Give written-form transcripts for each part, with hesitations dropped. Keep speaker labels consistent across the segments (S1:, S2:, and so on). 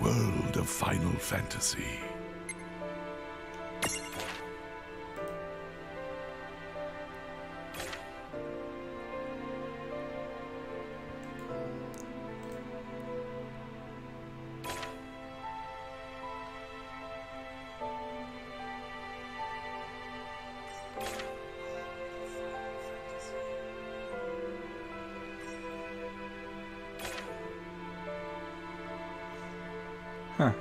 S1: world of Final Fantasy.
S2: Huh.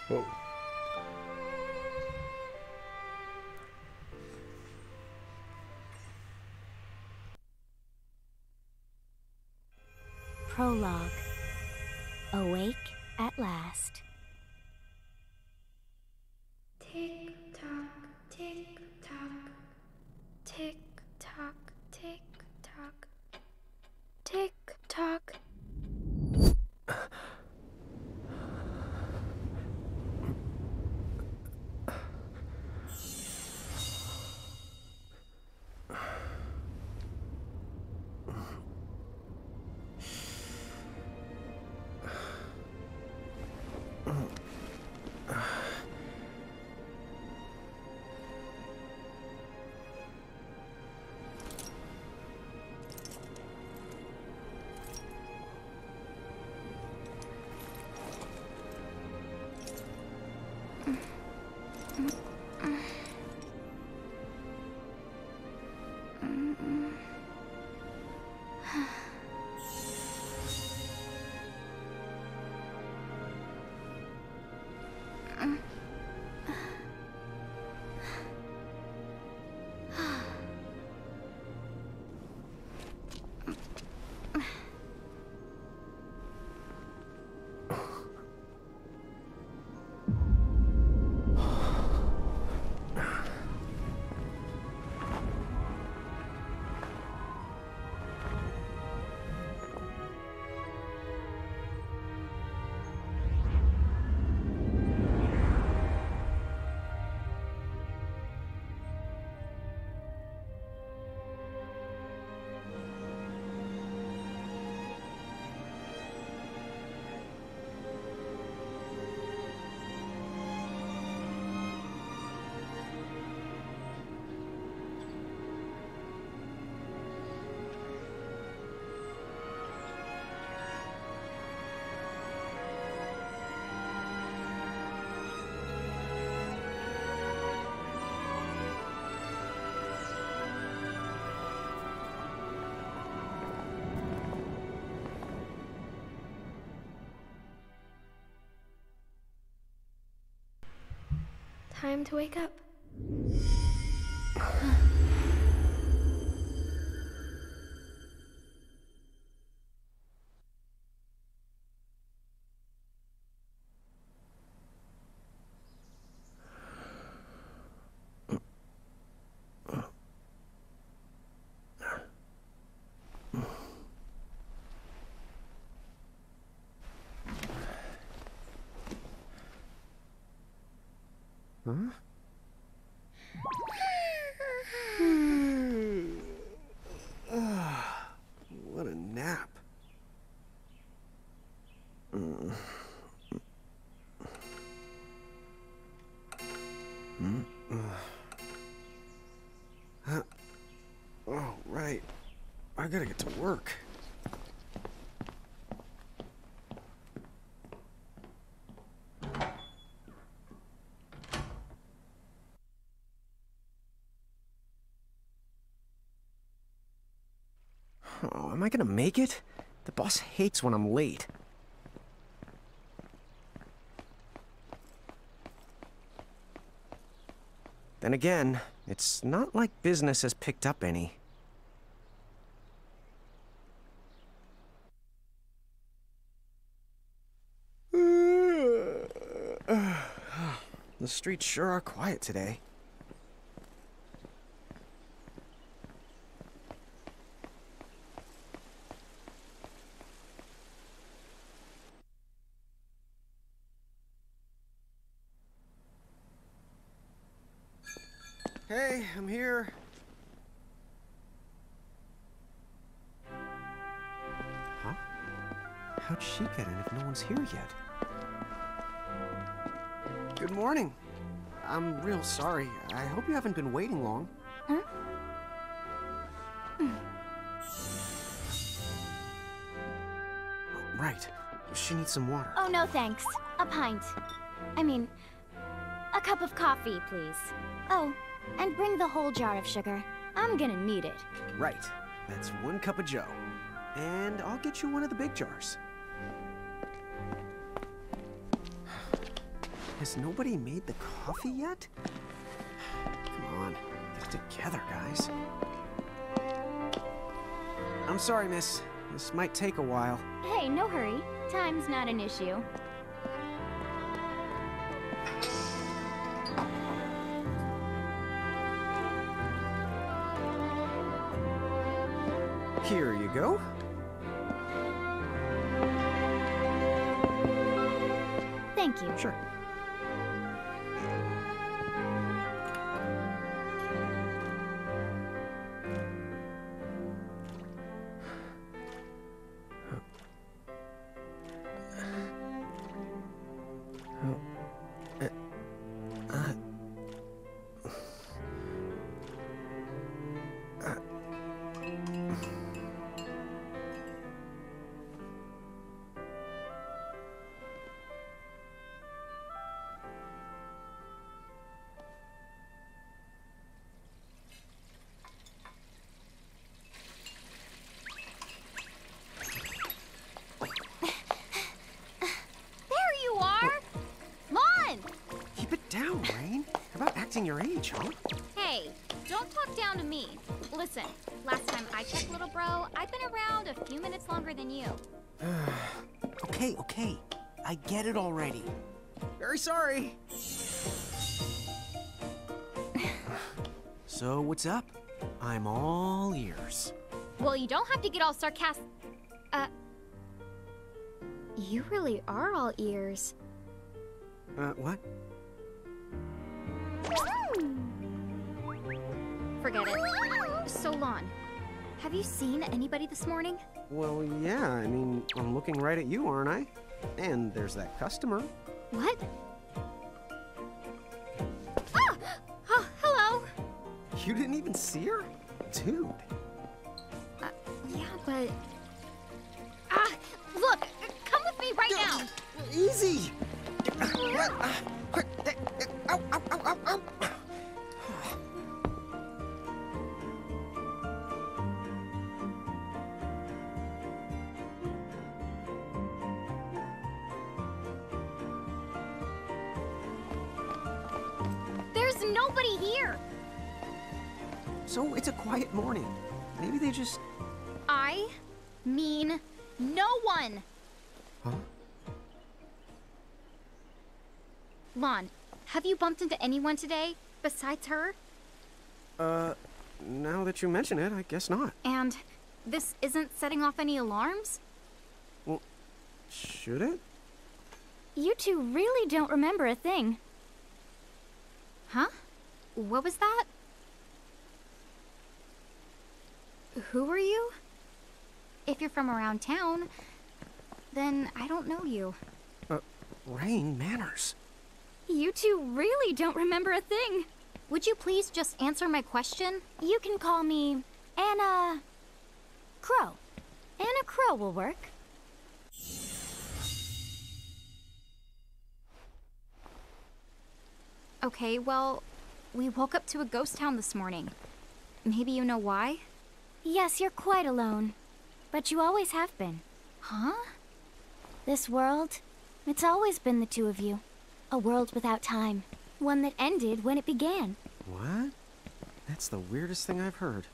S2: Whoa.
S3: Prologue. Awake at last.
S4: Tick tock, tick tock, tick tock, tick tock, tick tock. Time to wake up.
S5: Huh? What a nap. Oh, right. I gotta get to work. Oh, am I gonna make it? The boss hates when I'm late. Then again, it's not like business has picked up any. The streets sure are quiet today. Hey, I'm here. Huh? How'd she get in if no one's here yet? Good morning. I'm real sorry. I hope you haven't been waiting long.
S3: Huh?
S5: Right. She needs some water.
S3: Oh, no thanks. A pint. I mean, a cup of coffee, please. Oh, and bring the whole jar of sugar. I'm gonna need it.
S5: Right. That's 1 cup of joe. And I'll get you one of the big jars. Has nobody made the coffee yet? Come on, get it together, guys. I'm sorry, miss. This might take a while.
S3: Hey, no hurry. Time's not an issue.
S5: Here you go.
S3: Thank you.
S5: Sure. Your age, huh?
S2: Hey, don't talk down to me. Listen, last time I checked, little bro, I've been around a few minutes longer than you.
S5: Okay. I get it already. Very sorry. So, what's up? I'm all ears.
S2: Well, you don't have to get all sarcastic.
S4: You really are all ears.
S5: What?
S2: Forget it. So, Lon, have you seen anybody this morning?
S5: Well, yeah, I mean, I'm looking right at you, aren't I? And there's that customer.
S2: What? Ah! Oh, hello!
S5: You didn't even see her? Dude.
S2: Yeah, but... Ah! Look! Come with me right now!
S5: Easy! Ow, ow, ow, ow, ow!
S2: There's nobody here!
S5: So it's a quiet morning. Maybe they just...
S2: I mean no one!
S5: Huh?
S2: Lon, have you bumped into anyone today besides her?
S5: Now that you mention it, I guess not.
S2: And this isn't setting off any alarms?
S5: Well, should it?
S3: You two really don't remember a thing.
S2: Huh? What was that? Who are you? If you're from around town, then I don't know you.
S5: Rain, manners.
S3: You two really don't remember a thing.
S2: Would you please just answer my question?
S3: You can call me Anna Crow. Anna Crow will work.
S2: Okay, well, we woke up to a ghost town this morning. Maybe you know why?
S3: Yes, you're quite alone. But you always have been.
S2: Huh?
S3: This world, it's always been the two of you. A world without time. One that ended when it began.
S5: What? That's the weirdest thing I've heard.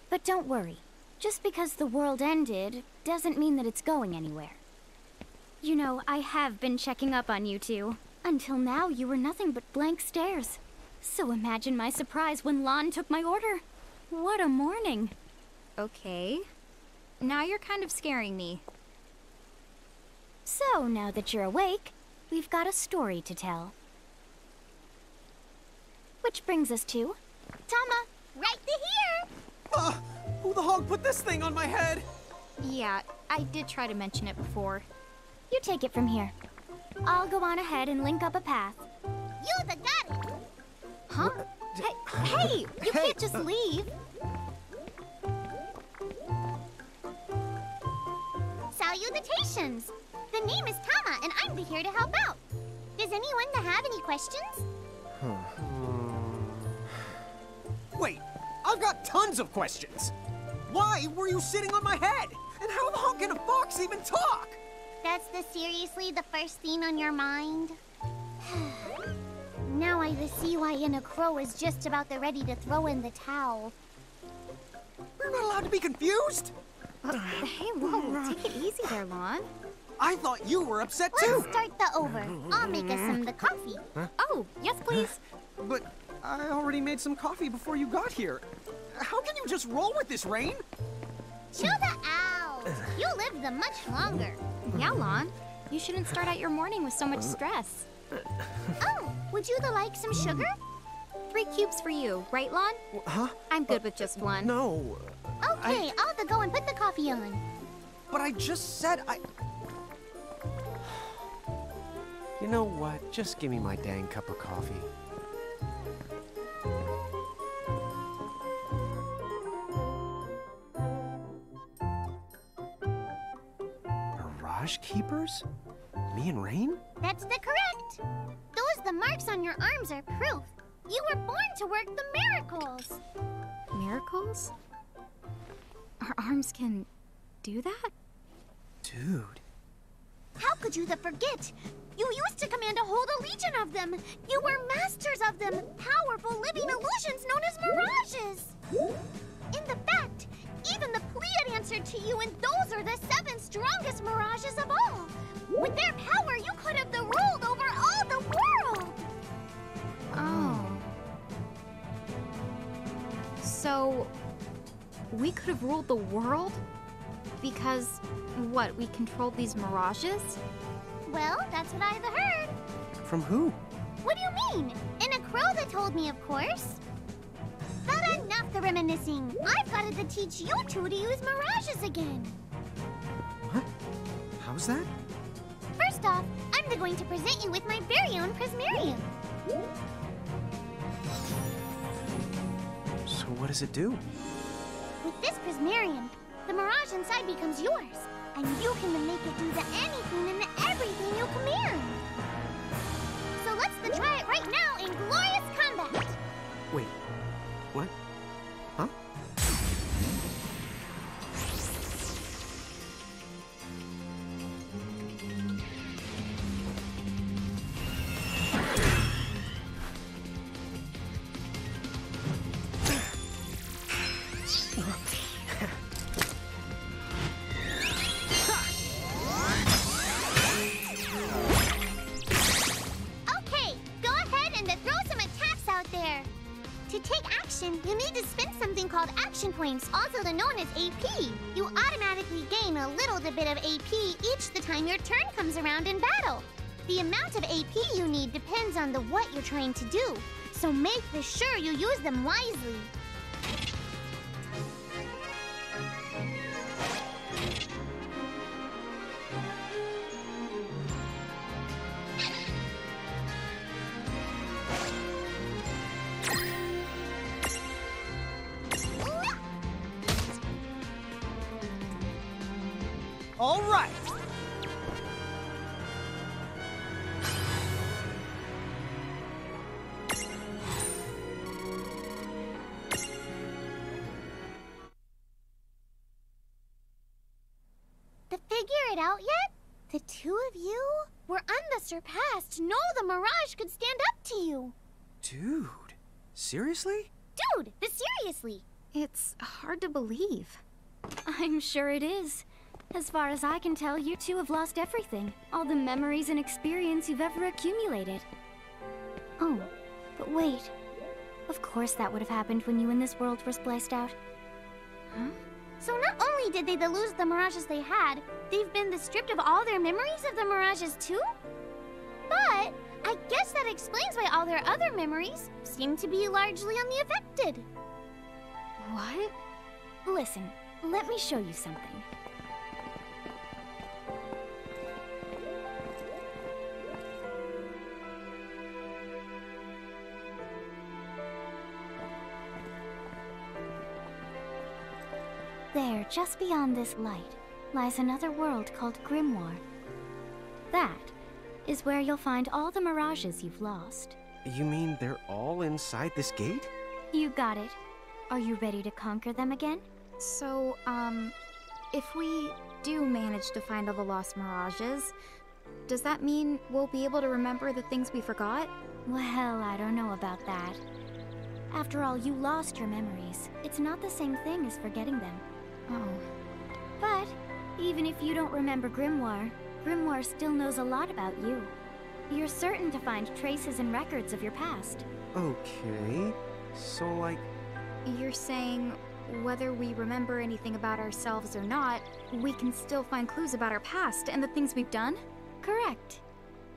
S3: But don't worry. Just because the world ended doesn't mean that it's going anywhere. You know, I have been checking up on you two. Until now, you were nothing but blank stares. So imagine my surprise when Lon took my order. What a morning.
S2: Okay. Now you're kind of scaring me.
S3: So, now that you're awake, we've got a story to tell. Which brings us to Tama, right here!
S5: Who the hog put this thing on my head?
S2: Yeah, I did try to mention it before.
S3: You take it from here. I'll go on ahead and link up a path.
S4: You the got it!
S2: Huh? Hey, you can't just leave.
S4: Salutations! The name is Tama, and I'm here to help out. Does anyone have any questions?
S5: Wait, I've got tons of questions. Why were you sitting on my head? And how the hog can a fox even talk?
S4: That's seriously the first thing on your mind? Now I see why Inna Crow is just about ready to throw in the towel.
S5: We're not allowed to be confused?
S2: Hey, whoa, take it easy there, Lon.
S5: I thought you were upset too.
S4: Let's start the over. I'll make us some the coffee.
S2: Oh, yes, please.
S5: But I already made some coffee before you got here. How can you just roll with this rain?
S4: Chill the out. You live the much longer.
S2: Yeah, Lon. You shouldn't start out your morning with so much stress.
S4: Oh, would you like some sugar?
S2: 3 cubes for you, right, Lon?
S5: Huh?
S2: I'm good with just one.
S5: No.
S4: Okay, I'll go and put the coffee on.
S5: But I just said I... You know what? Just give me my dang cup of coffee. Mirage Keepers? Me and Rain?
S4: That's the correct. The marks on your arms are proof. You were born to work the miracles.
S2: Miracles? Our arms can do that?
S5: Dude.
S4: How could you forget? You used to command a whole legion of them. You were masters of them, powerful living illusions known as mirages. In the fact, even the Pleiad answered to you, and those are the 7 strongest mirages of all. With their power, you could have ruled over all the world.
S2: Oh. So, we could have ruled the world? Because, what, we controlled these mirages?
S4: Well, that's what I've heard.
S5: From who?
S4: What do you mean? In a crow that told me, of course. But enough the reminiscing. I've got to teach you two to use mirages again.
S5: What? How's that?
S4: First off, I'm going to present you with my very own prismarium.
S5: So what does it do?
S4: With this prismarium, the mirage inside becomes yours, and you can make it do anything and everything you command. So let's try it right now in glorious combat.
S5: Wait, what? Huh?
S4: You need to spend something called action points, also known as AP. You automatically gain a little bit of AP each the time your turn comes around in battle. The amount of AP you need depends on what you're trying to do, so make sure you use them wisely.
S5: All right.
S4: To figure it out yet? The two of you were unsurpassed. No, the mirage could stand up to you.
S5: Dude, seriously?
S4: Dude, seriously.
S2: It's hard to believe.
S3: I'm sure it is. As far as I can tell, you two have lost everything. All the memories and experience you've ever accumulated. Oh, but wait. Of course that would have happened when you and this world were spliced out.
S2: Huh?
S4: So not only did they lose the mirages they had, they've been stripped of all their memories of the mirages too? But I Guess that explains why all their other memories seem to be largely unaffected.
S2: What?
S3: Listen, let me show you something. There, just beyond this light, lies another world called Grimoire. That is where you'll find all the mirages you've lost.
S5: You mean they're all inside this gate?
S3: You got it. Are you ready to conquer them again?
S2: So, if we do manage to find all the lost mirages, does that mean we'll be able to remember the things we forgot?
S3: Well, I don't know about that. After all, you lost your memories. It's not the same thing as forgetting them.
S2: Oh.
S3: But even if you don't remember Grimoire, Grimoire still knows a lot about you. You're certain to find traces and records of your past.
S5: Okay, so like...
S2: You're saying whether we remember anything about ourselves or not, we can still find clues about our past and the things we've done?
S3: Correct.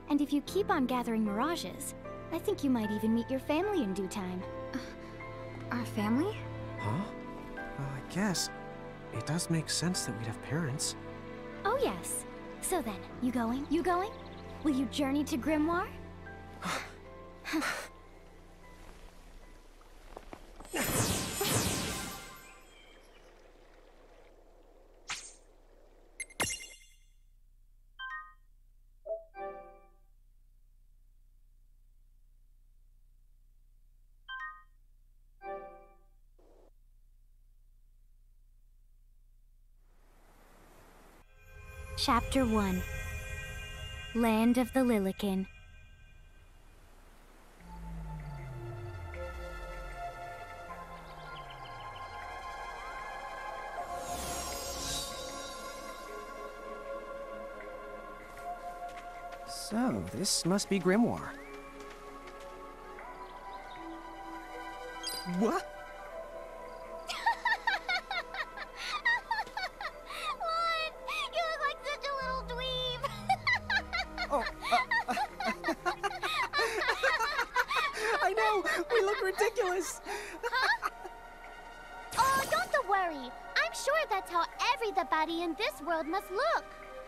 S3: And if you keep on gathering mirages, I think you might even meet your family in due time.
S2: Our family?
S5: Huh? I guess. It does make sense that we'd have parents.
S3: Oh yes. So then, you going? You going? Will you journey to Grimoire? Chapter 1. Land of the Lilican.
S5: So, this must be Grimoire. What? I know! We look ridiculous!
S4: Oh, don't worry. I'm sure that's how everybody in this world must look.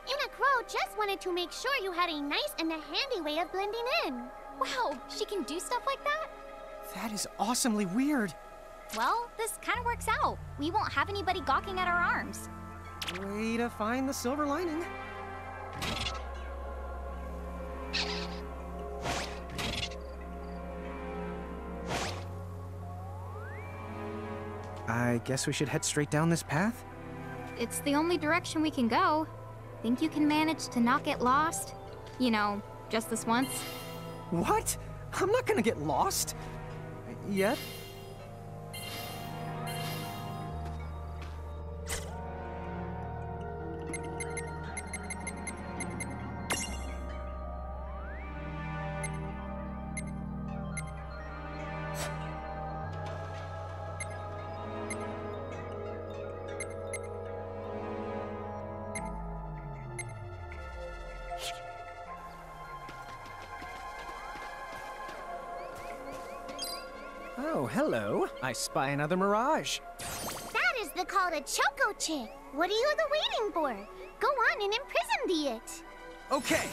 S4: Anna Crow just wanted to make sure you had a nice and a handy way of blending in.
S2: Wow, she can do stuff like that?
S5: That is awesomely weird.
S2: Well, this kind of works out. We won't have anybody gawking at our arms.
S5: Way to find the silver lining. I guess we should head straight down this path?
S2: It's the only direction we can go. Think you can manage to not get lost? You know, just this once?
S5: What? I'm not gonna get lost. Yet? Oh, hello. I spy another mirage.
S4: That is the call to Choco Chick. What are you waiting for? Go on and imprison the it.
S5: Okay.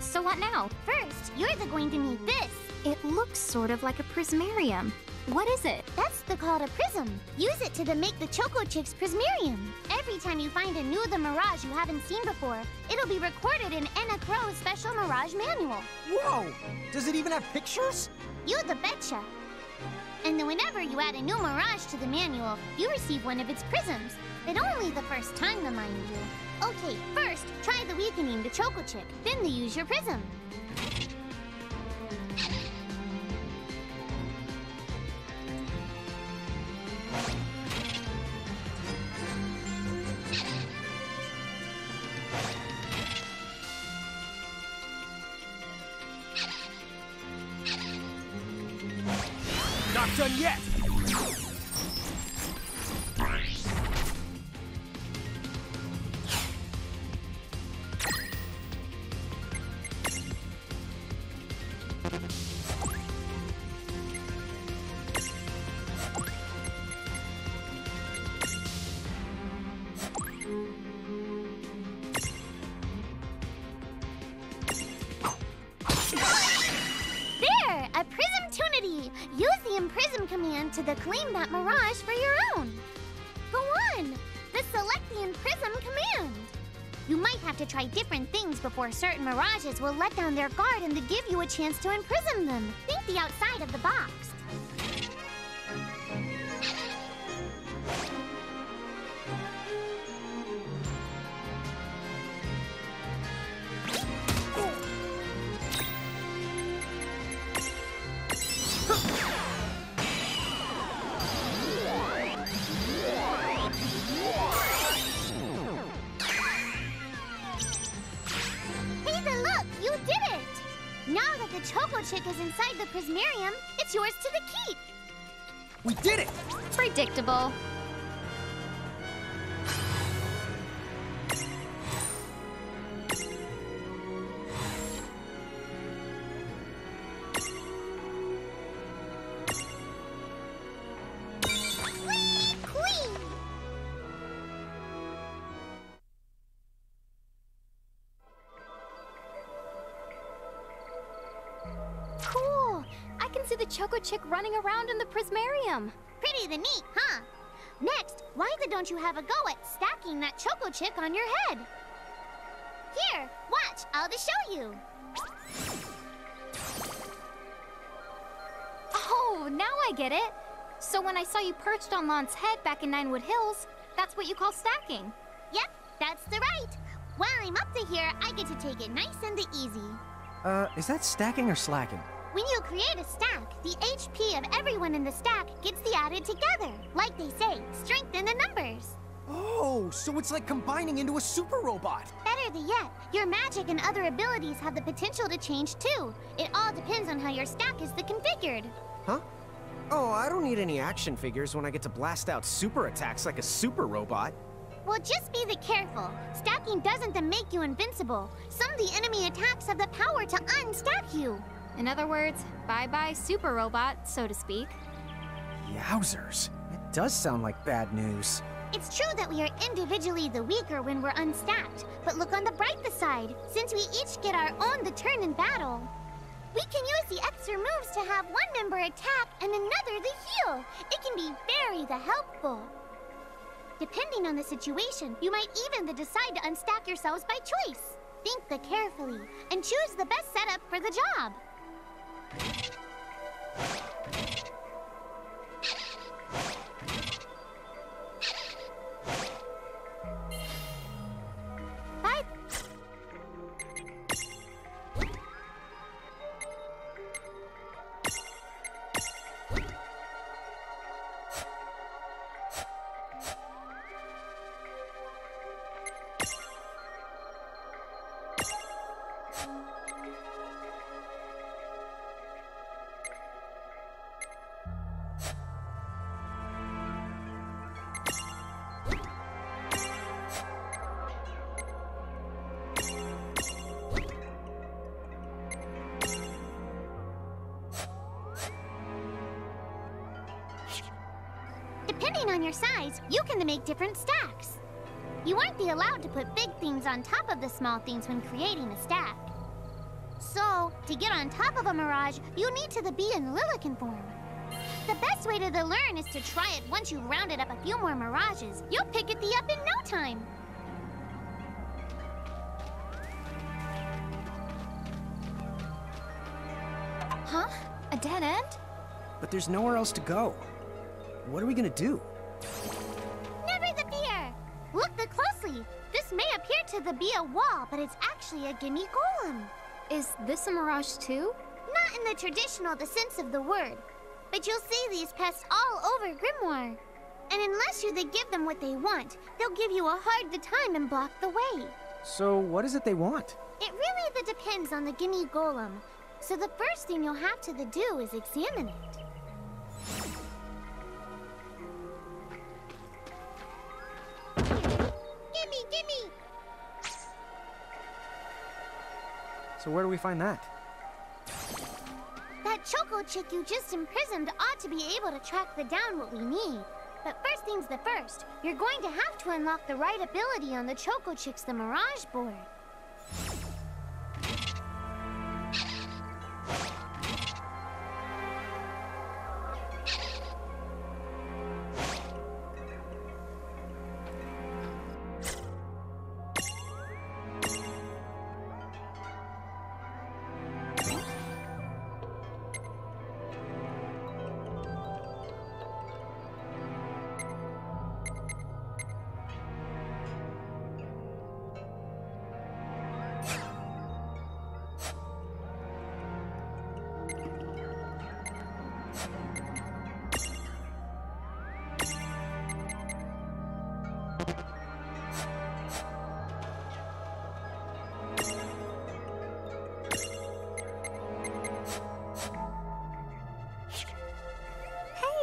S2: So what now?
S4: First, you're going to need this.
S2: It looks sort of like a prismarium. What is it?
S4: That's the call to prism. Use it to make the Choco Chick's prismarium. Every time you find a new the mirage you haven't seen before, it'll be recorded in Anna Crow's special mirage manual.
S5: Whoa! Does it even have pictures?
S4: You the betcha. And then whenever you add a new mirage to the manual, you receive one of its prisms. But only the first time, mind you. Okay, first, try the weakening the Choco Chick, then use your prism.
S5: Not done yet!
S4: To claim that mirage for your own. Go on! The Select the Imprism command! You might have to try different things before certain mirages will let down their guard and to give you a chance to imprison them. Think the outside of the box. Chick is inside the Prismarium. It's yours to the keep.
S5: We did it!
S3: Predictable. See the Choco Chick running around in the Prismarium.
S4: Pretty neat, huh? Next, why don't you have a go at stacking that Choco Chick on your head? Here, watch, I'll just show you.
S3: Oh, now I get it. So when I saw you perched on Lon's head back in Ninewood Hills, that's what you call stacking.
S4: Yep, that's the right. While I'm up to here, I get to take it nice and easy.
S5: Is that stacking or slacking?
S4: When you create a stack, the HP of everyone in the stack gets the added together. Like they say, strength in the numbers.
S5: Oh, so it's like combining into a super robot.
S4: Better yet, your magic and other abilities have the potential to change too. It all depends on how your stack is configured.
S5: Huh? Oh, I don't need any action figures when I get to blast out super attacks like a super robot.
S4: Well, just be careful. Stacking doesn't make you invincible. Some of the enemy attacks have the power to unstack you.
S3: In other words, bye-bye super robot, so to speak.
S5: Yowzers. It does sound like bad news.
S4: It's true that we are individually the weaker when we're unstacked, but look on the brighter side. Since we each get our own turn in battle, we can use the extra moves to have one member attack and another the heal. It can be very helpful. Depending on the situation, you might even decide to unstack yourselves by choice. Think carefully and choose the best setup for the job. Bye. Depending on your size, you can make different stacks. You aren't allowed to put big things on top of the small things when creating a stack. So, to get on top of a mirage, you need to be in Lilican form. The best way to learn is to try it once you've rounded up a few more mirages. You'll pick it up in no time.
S3: Huh? A dead end?
S5: But there's nowhere else to go. What are we gonna do?
S4: Never the fear! Look closely. This may appear to be a wall, but it's actually a gimme golem.
S2: Is this a mirage too?
S4: Not in the traditional sense of the word, but you'll see these pests all over Grimoire. And unless you give them what they want, they'll give you a hard time and block the way.
S5: So what is it they want?
S4: It really depends on the gimme golem. So the first thing you'll have to do is examine it. Gimme!
S5: So where do we find that?
S4: That choco chick you just imprisoned ought to be able to track down what we need. But first things first, you're going to have to unlock the right ability on the choco chick's mirage board.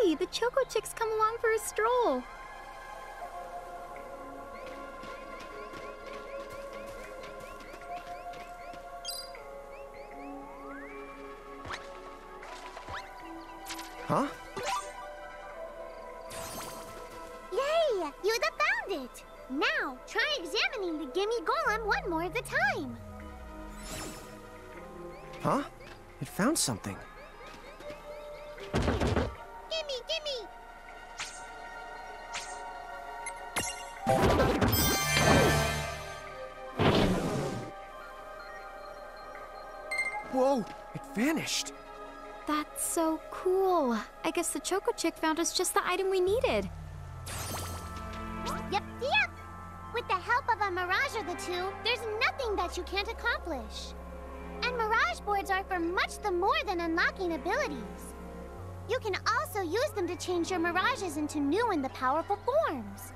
S2: Hey, the Choco Chick's come along for a stroll.
S5: Huh?
S4: Yay! You found it! Now, try examining the gimme golem one more at a time.
S5: Huh? It found something.
S4: Gimme!
S5: Whoa! It vanished!
S2: That's so cool. I guess the Choco Chick found us just the item we needed.
S4: Yep. With the help of a mirage or two, there's nothing that you can't accomplish. And mirage boards are for much more than unlocking abilities. You can also use them to change your mirages into new and powerful forms.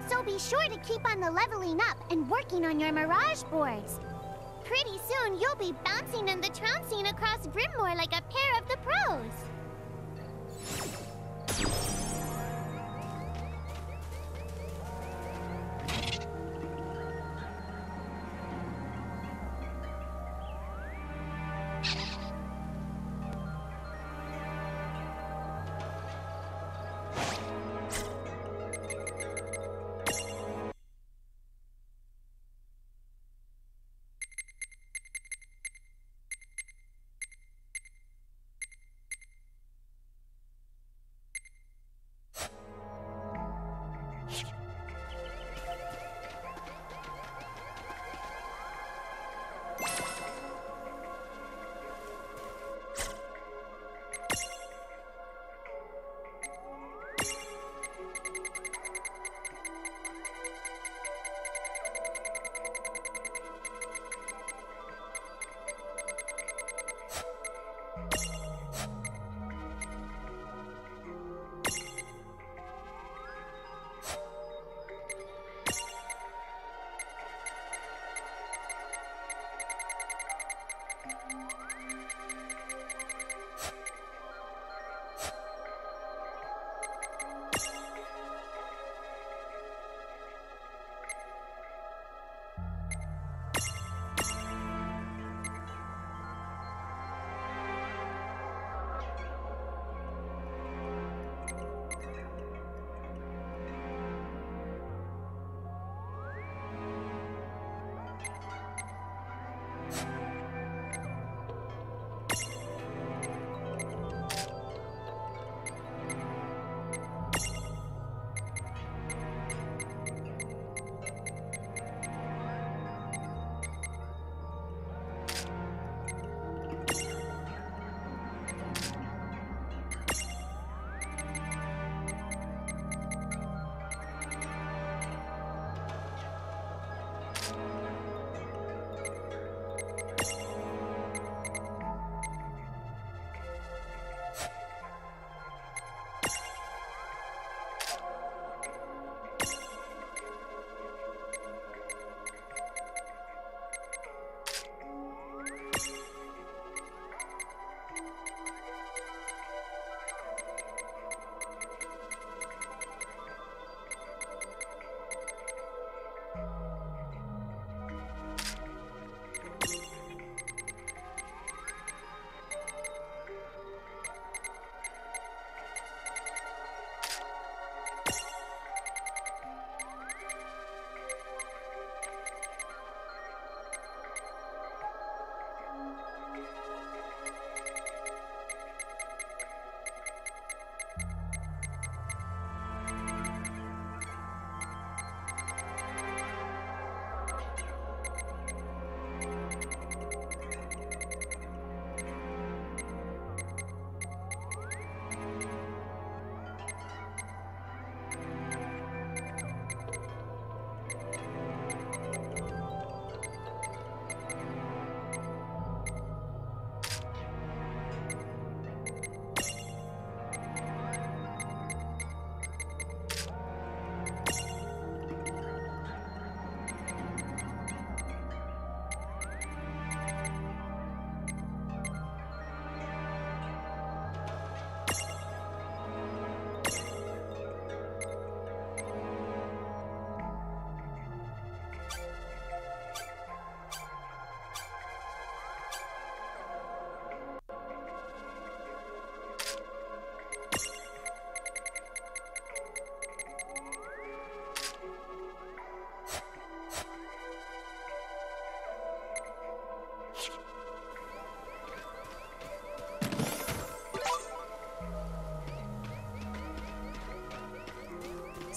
S4: So be sure to keep on leveling up and working on your mirage boards. Pretty soon, you'll be bouncing and trouncing across Grimoire like a pair of the pros.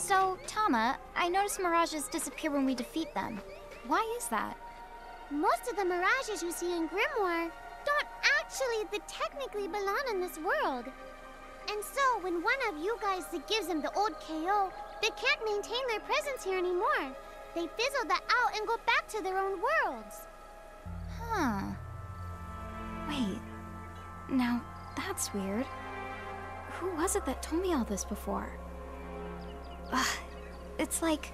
S2: So, Tama, I noticed mirages disappear when we defeat them. Why is that?
S4: Most of the mirages you see in Grimoire don't actually technically belong in this world. And so, when one of you guys gives them the old KO, they can't maintain their presence here anymore. They fizzle that out and go back to their own worlds.
S2: Huh. Wait. Now, that's weird. Who was it that told me all this before? Ugh. It's like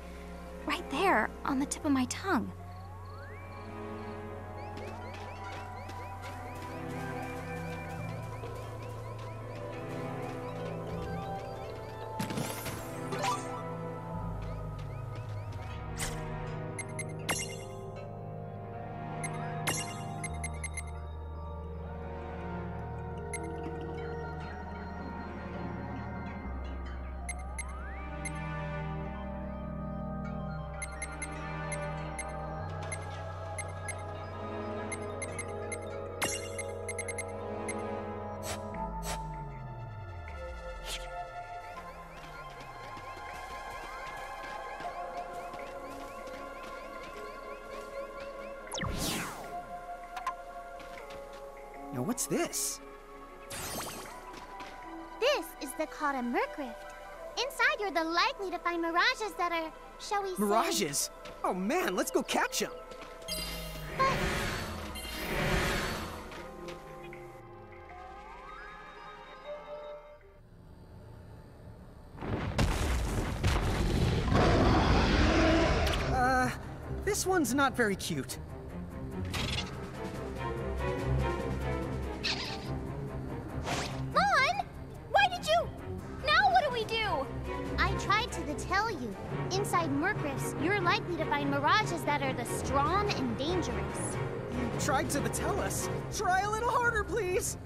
S2: right there on the tip of my tongue.
S5: Now what's this?
S4: This is the called a Murk-rift. Inside, you're the likely to find mirages that are, shall we say...
S5: Mirages? Oh man, let's go catch them! This one's not very cute.
S4: I tried to tell you. Inside Murk-rifts, you're likely to find mirages that are the strong and dangerous.
S5: You tried to tell us. Try a little harder, please.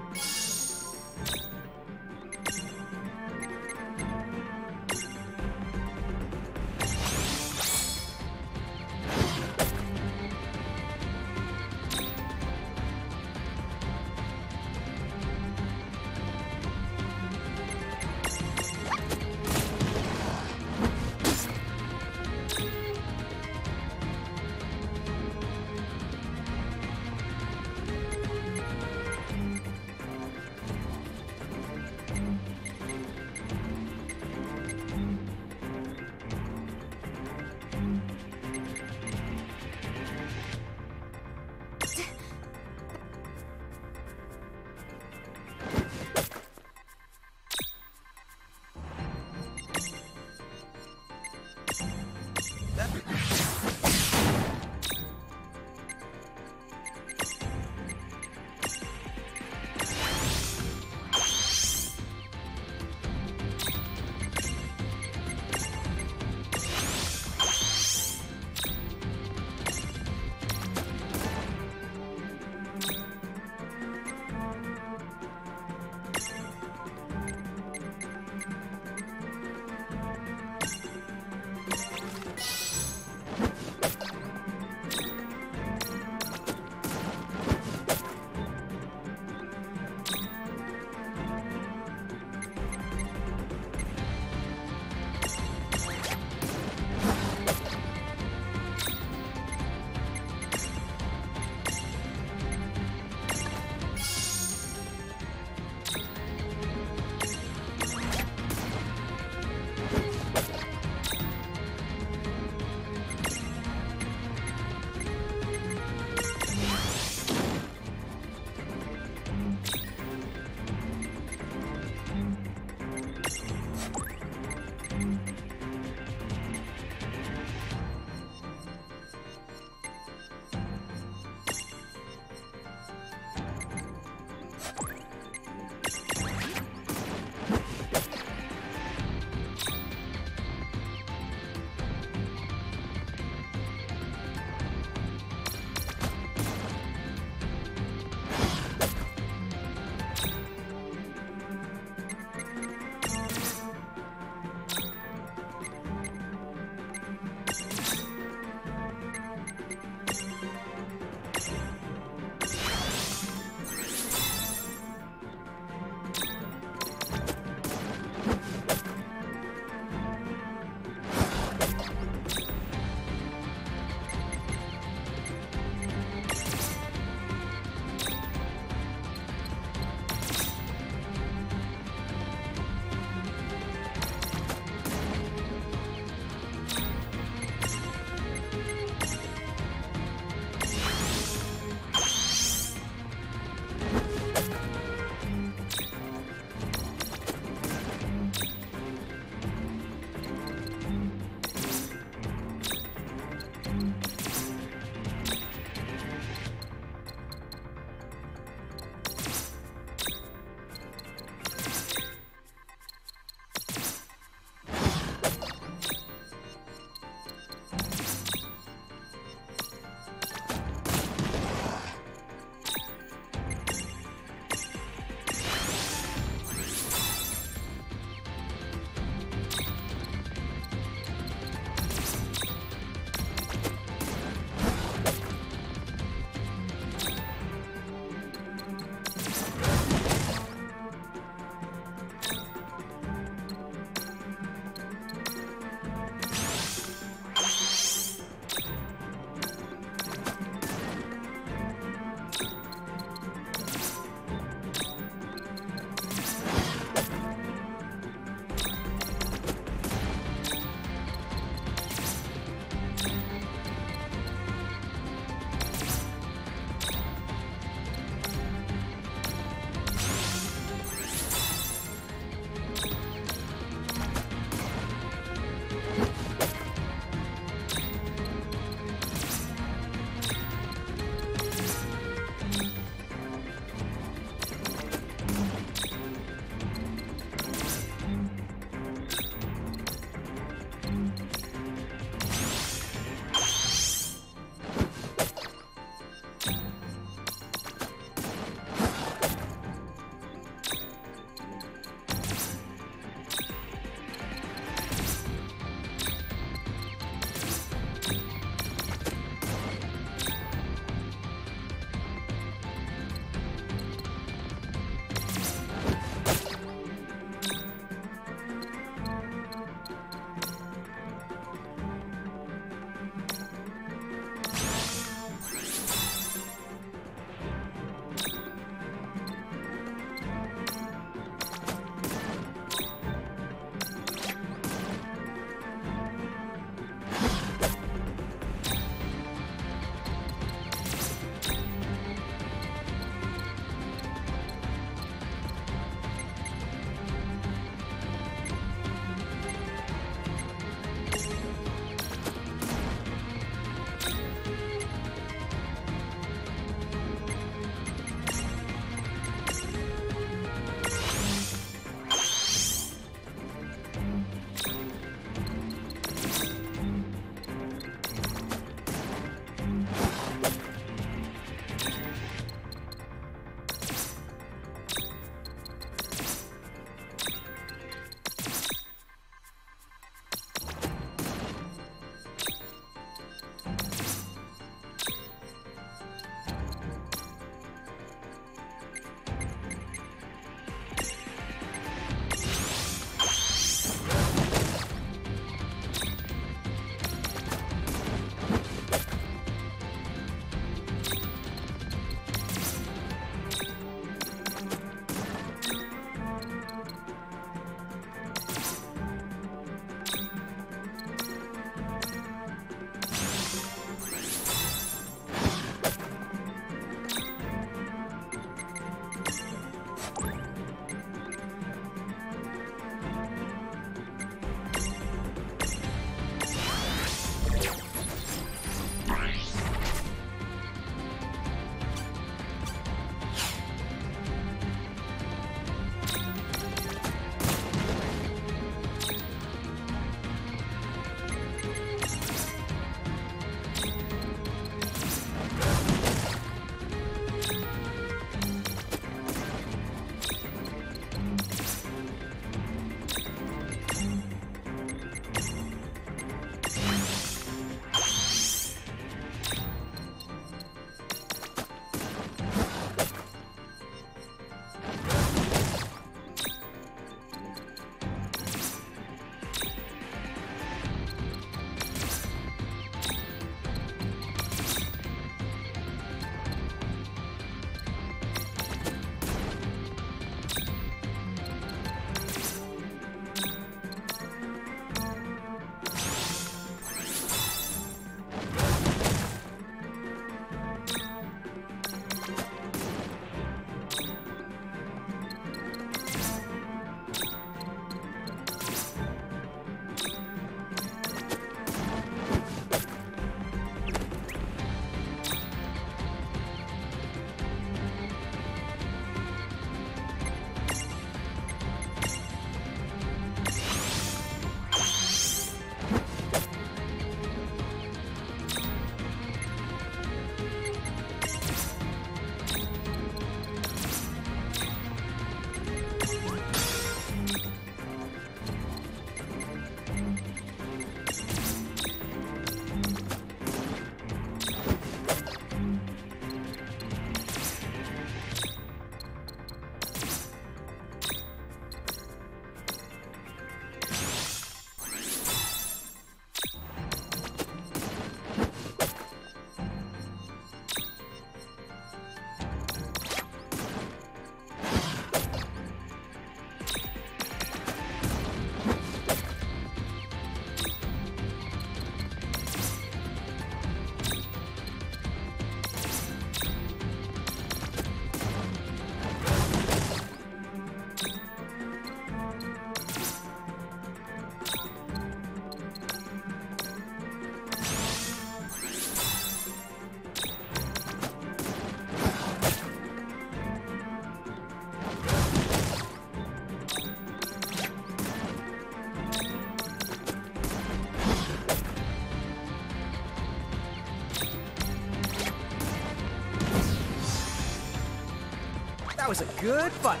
S5: That was a good fight.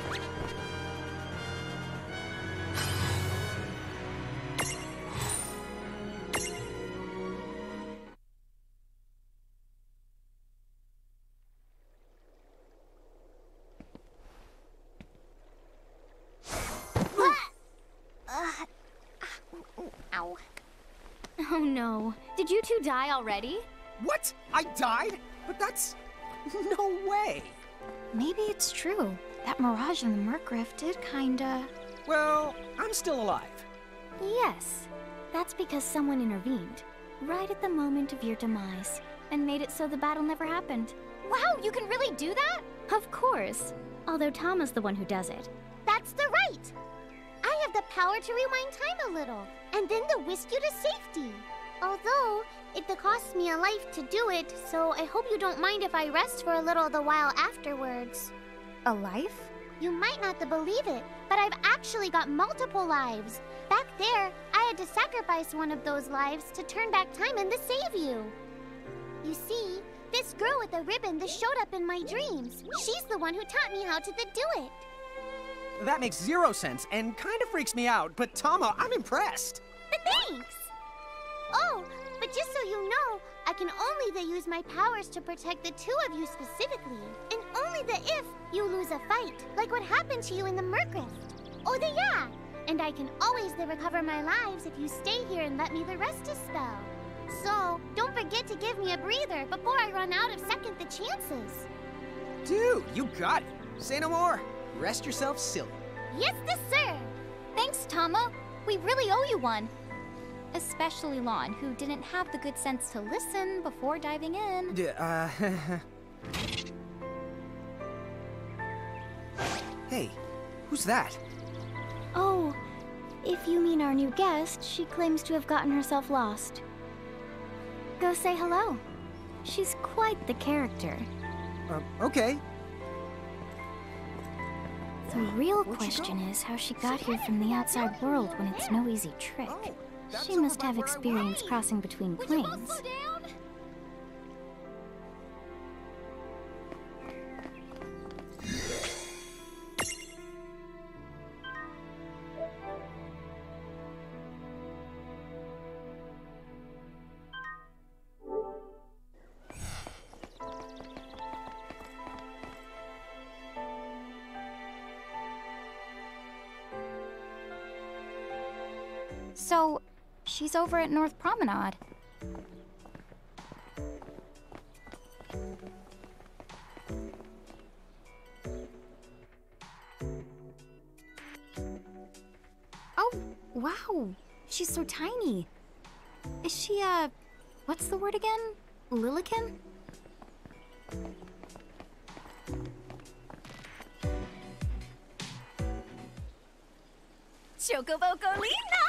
S4: Ow.
S3: Oh no. Did you two die already?
S5: What? I died? But that's... no way.
S2: Maybe it's true. That mirage in the Murk Rift did kinda...
S5: Well, I'm still alive.
S3: Yes. That's because someone intervened, right at the moment of your demise, and made it so the battle never happened.
S4: Wow, you can really do that?
S3: Of course. Although Tama's the one who does it.
S4: That's the right. I have the power to rewind time a little, and then to whisk you to safety. Although, it costs me a life to do it, so I hope you don't mind if I rest for a little the while afterwards.
S2: A life?
S4: You might not believe it, but I've actually got multiple lives. Back there, I had to sacrifice one of those lives to turn back time and to save you. You see, this girl with the ribbon that showed up in my dreams, she's the one who taught me how to do it.
S5: That makes 0 sense and kind of freaks me out, but Tama, I'm impressed.
S4: Thanks! Oh, but just so you know, I can only use my powers to protect the two of you specifically, and only if you lose a fight, like what happened to you in the Murk Rift. Oh, yeah! And I can always recover my lives if you stay here and let me rest a spell. So, don't forget to give me a breather before I run out of second chances.
S5: Dude, you got it. Say no more. Rest yourself silly.
S4: Yes, sir!
S2: Thanks, Tama. We really owe you one. Especially Lon, who didn't have the good sense to listen before diving in.
S5: Hey, who's that?
S3: Oh, if you mean our new guest, she claims to have gotten herself lost. Go say hello. She's quite the character.
S5: Okay.
S3: The real question is how she got here from the outside world when it's no easy trick. She must have experience crossing between planes.
S2: So, she's over at North Promenade. Oh, wow. She's so tiny. Is she, what's the word again? Lilican?
S6: Chocobocolina!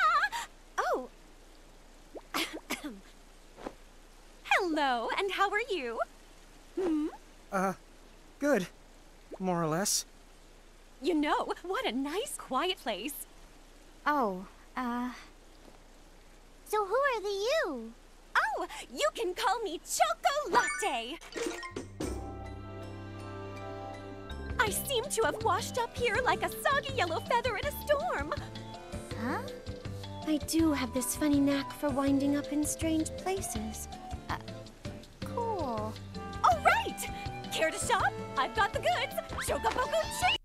S6: Oh. Hello, and how are you?
S5: Good. More or less.
S6: You know, what a nice, quiet place.
S2: Oh,
S4: So who are the you?
S6: Oh, you can call me Chocolate. I seem to have washed up here like a soggy yellow feather in a storm.
S2: huh?
S7: I do have this funny knack for winding up in strange places.
S2: Cool.
S6: All right! Care to shop? I've got the goods. Chocoboco ching!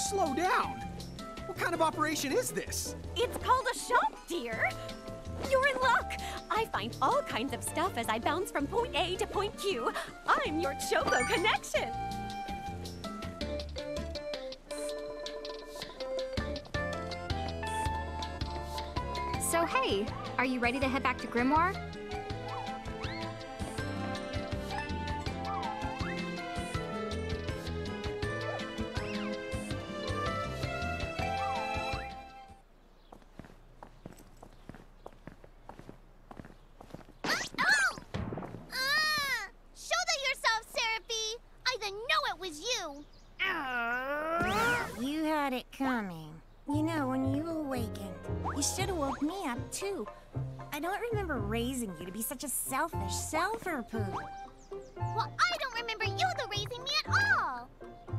S5: slow down. What kind of operation is this?
S6: It's called a shop, dear. You're in luck. I find all kinds of stuff as I bounce from point A to point Q. I'm your Choco connection.
S2: So hey, are you ready to head back to Grimoire?
S4: Shoulder yourself, Serafie! I didn't know it was you!
S8: You had it coming. You know, when you awakened, you should have woke me up, too. I don't remember raising you to be such a selfish self-poo.
S4: Well, I don't remember you raising me at all!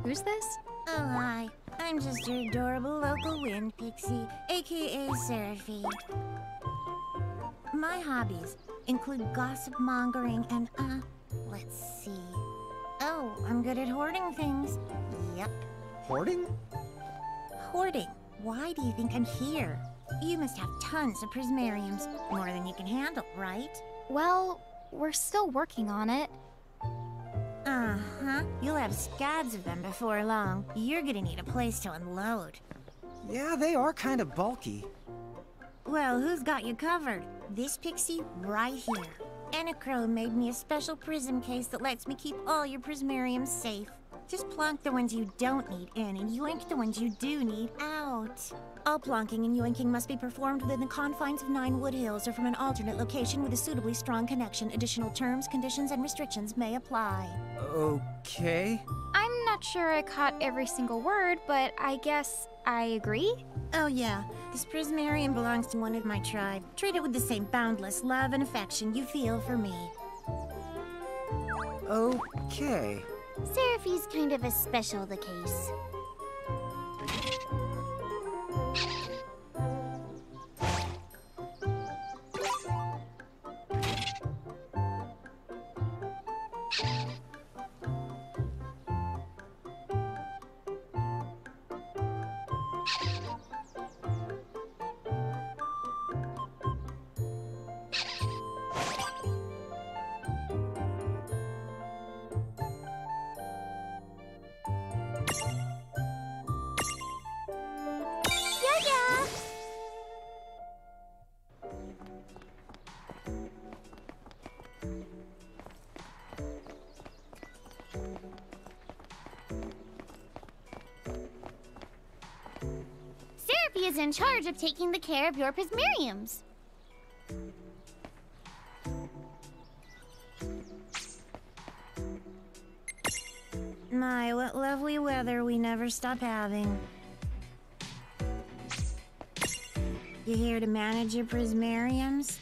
S2: Who's this?
S8: Oh, hi. I'm just your adorable local wind pixie, aka Serafie. My hobbies include gossip mongering and, let's see. Oh, I'm good at hoarding things. Yep.
S5: Hoarding?
S8: Hoarding. Why do you think I'm here? You must have tons of prismariums. More than you can handle, right?
S2: Well, we're still working on it.
S8: Uh-huh. You'll have scads of them before long. You're gonna need a place to unload.
S5: Yeah, they are kind of bulky.
S8: Well, who's got you covered? This pixie right here. Enacro made me a special prism case that lets me keep all your prismariums safe. Just plonk the ones you don't need in and yoink the ones you do need out. All plonking and yoinking must be performed within the confines of 9 Wood Hills or from an alternate location with a suitably strong connection. Additional terms, conditions, and restrictions may apply.
S5: Okay.
S2: I'm not sure I caught every single word, but I guess I agree?
S8: Oh yeah, this prismarium belongs to one of my tribe. Treat it with the same boundless love and affection you feel for me.
S5: Okay.
S4: Serafie's kind of a special the case. Serafie is in charge of taking the care of your prismariums.
S8: My, what lovely weather we never stop having. You here to manage your prismariums?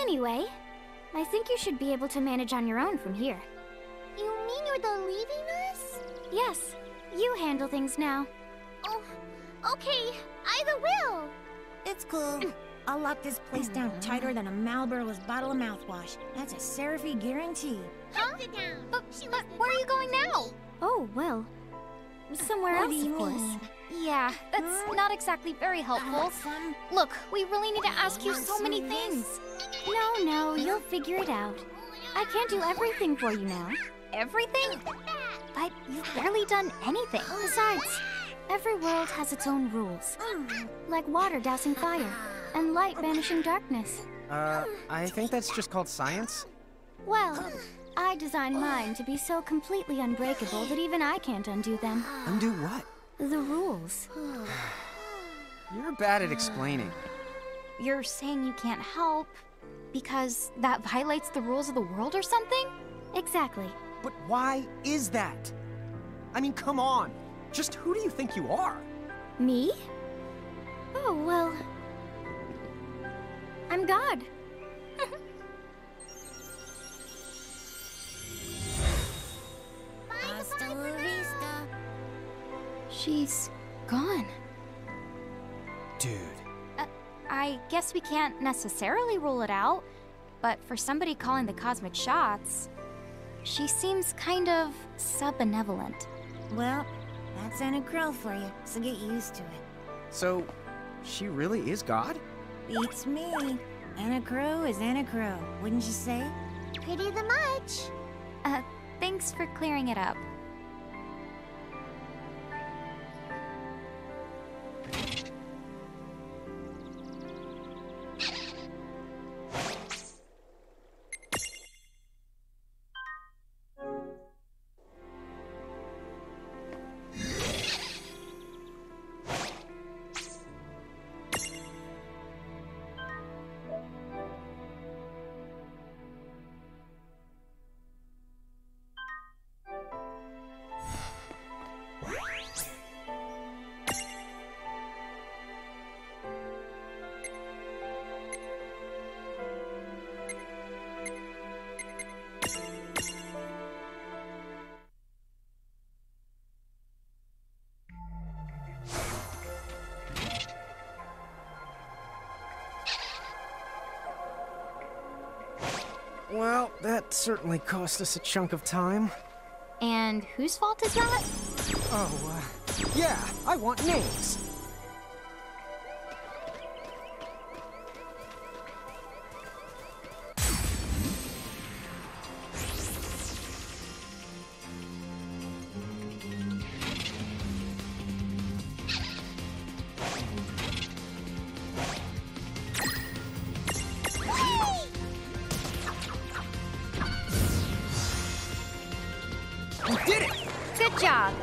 S3: Anyway, I think you should be able to manage on your own from here.
S4: You mean you're the leaving us?
S3: Yes, you handle things now.
S4: Oh, okay. Either will.
S8: It's cool. I'll lock this place down tighter than a Marlboro's bottle of mouthwash. That's a Serafie guarantee.
S4: Huh? Sit down.
S2: But where are you going now?
S3: Oh, well, somewhere
S8: What
S3: else,
S8: do you
S3: of course.
S8: mean?
S2: Yeah, that's not exactly very helpful.
S8: Some...
S2: Look, we really need to ask you so many
S8: some of
S2: things.
S3: No, you'll figure it out. I can't do everything for you now.
S2: Everything? But you've barely done anything.
S3: Besides, every world has its own rules. Like water dousing fire, and light banishing darkness.
S5: I think that's just called science.
S3: Well, I designed mine to be so completely unbreakable that even I can't undo them.
S5: Undo what?
S3: The rules.
S5: You're bad at explaining.
S2: You're saying you can't help because that violates the rules of the world or something?
S3: Exactly.
S5: But why is that? I mean, come on. Just who do you think you are?
S3: Me? Oh, well... I'm God.
S8: Hasta la vista.
S2: She's gone.
S5: Dude.
S2: I guess we can't necessarily rule it out, but for somebody calling the cosmic shots, she seems kind of sub-benevolent.
S8: Well, that's Anna Crow for you, so get used to it.
S5: So, she really is God?
S8: Beats me. Anna Crow is Anna Crow, wouldn't you say?
S4: Pretty the much.
S2: Thanks for clearing it up.
S5: Well, that certainly cost us a chunk of time.
S2: And whose fault is that?
S5: Oh, yeah, I want names. We did it!
S2: Good job.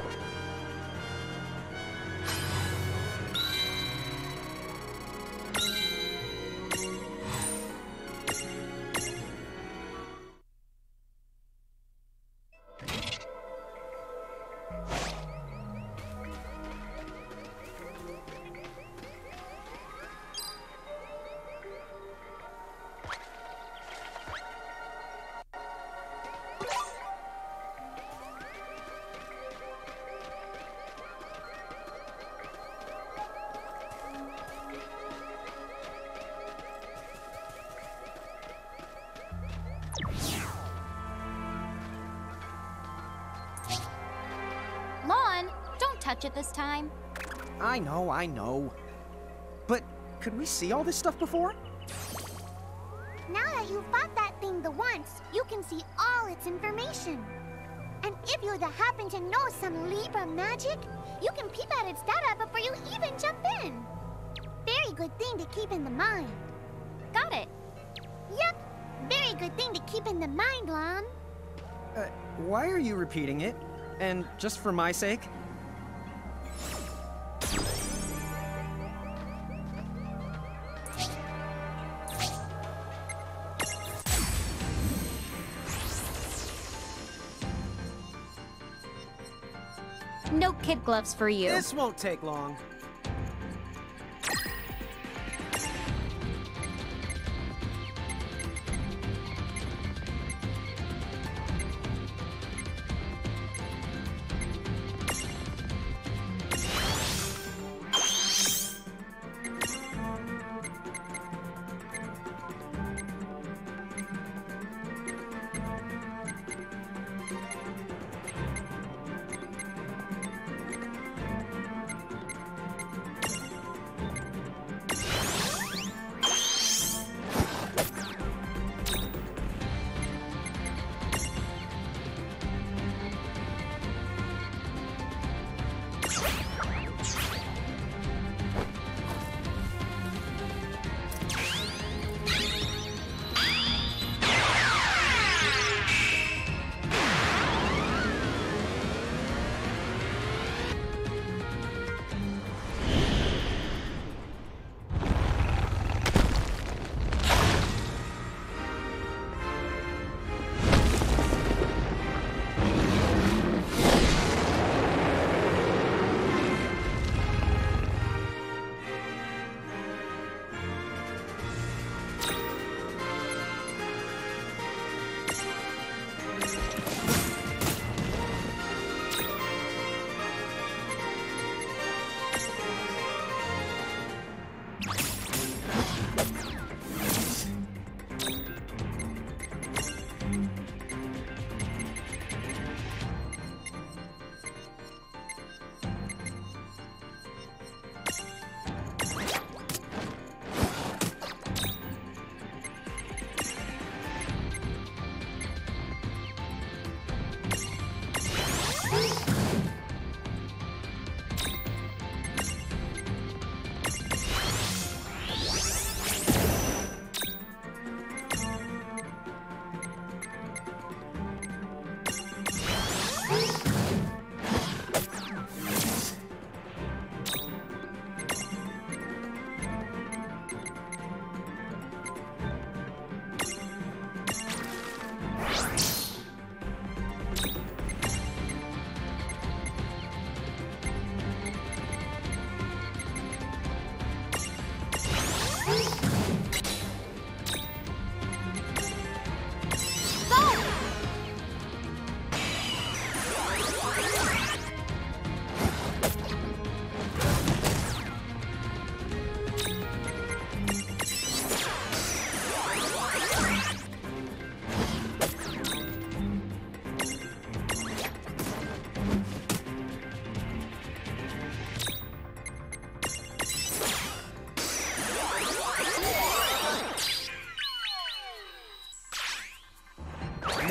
S2: Lon, don't touch it this time.
S5: I know. But could we see all this stuff before?
S4: Now that you fought that thing the once, you can see all its information. And if you happen to know some Libra magic, you can peep at its data before you even jump in. Very good thing to keep in the mind.
S2: Got it.
S4: Yep, very good thing to keep in the mind, Lon.
S5: Why are you repeating it? And just for my sake?
S2: No kid gloves for you.
S5: This won't take long.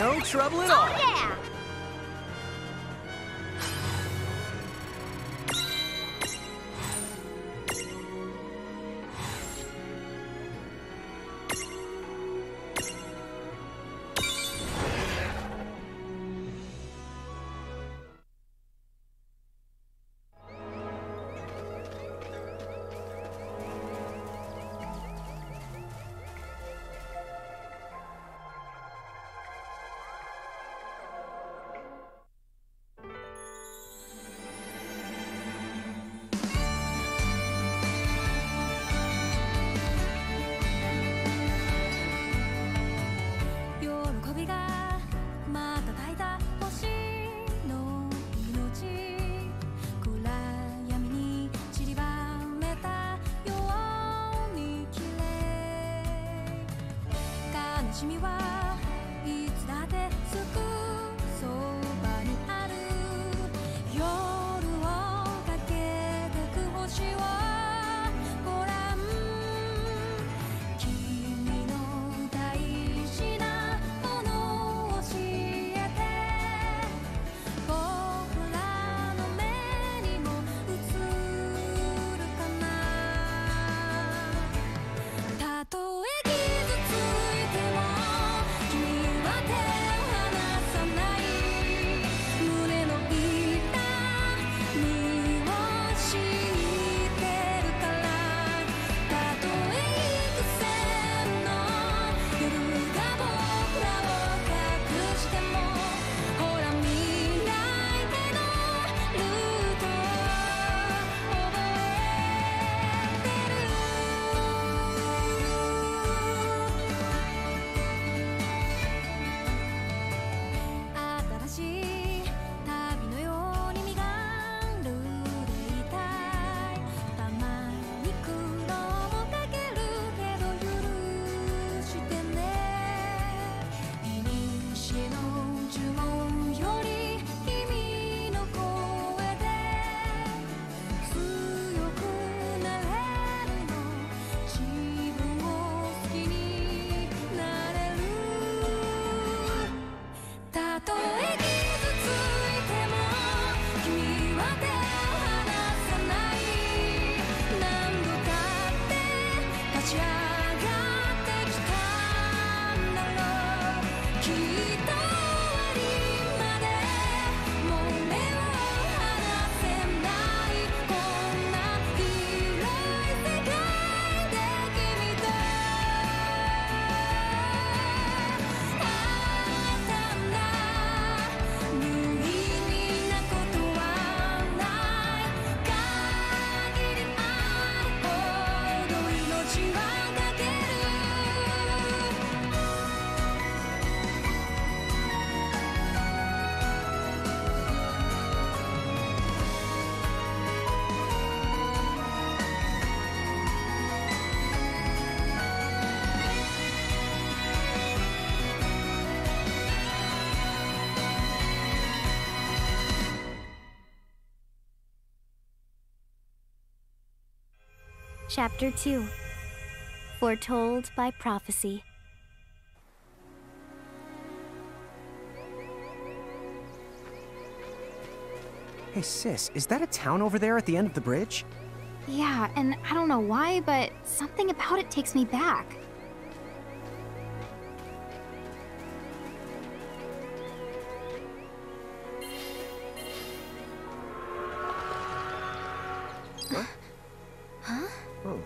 S5: No trouble at all.
S4: Oh, yeah!
S3: Chapter 2 Foretold by Prophecy.
S5: Hey sis, is that a town over there at the end of the bridge?
S2: Yeah, and I don't know why, but something about it takes me back.
S5: What?
S2: Huh?
S5: Oh.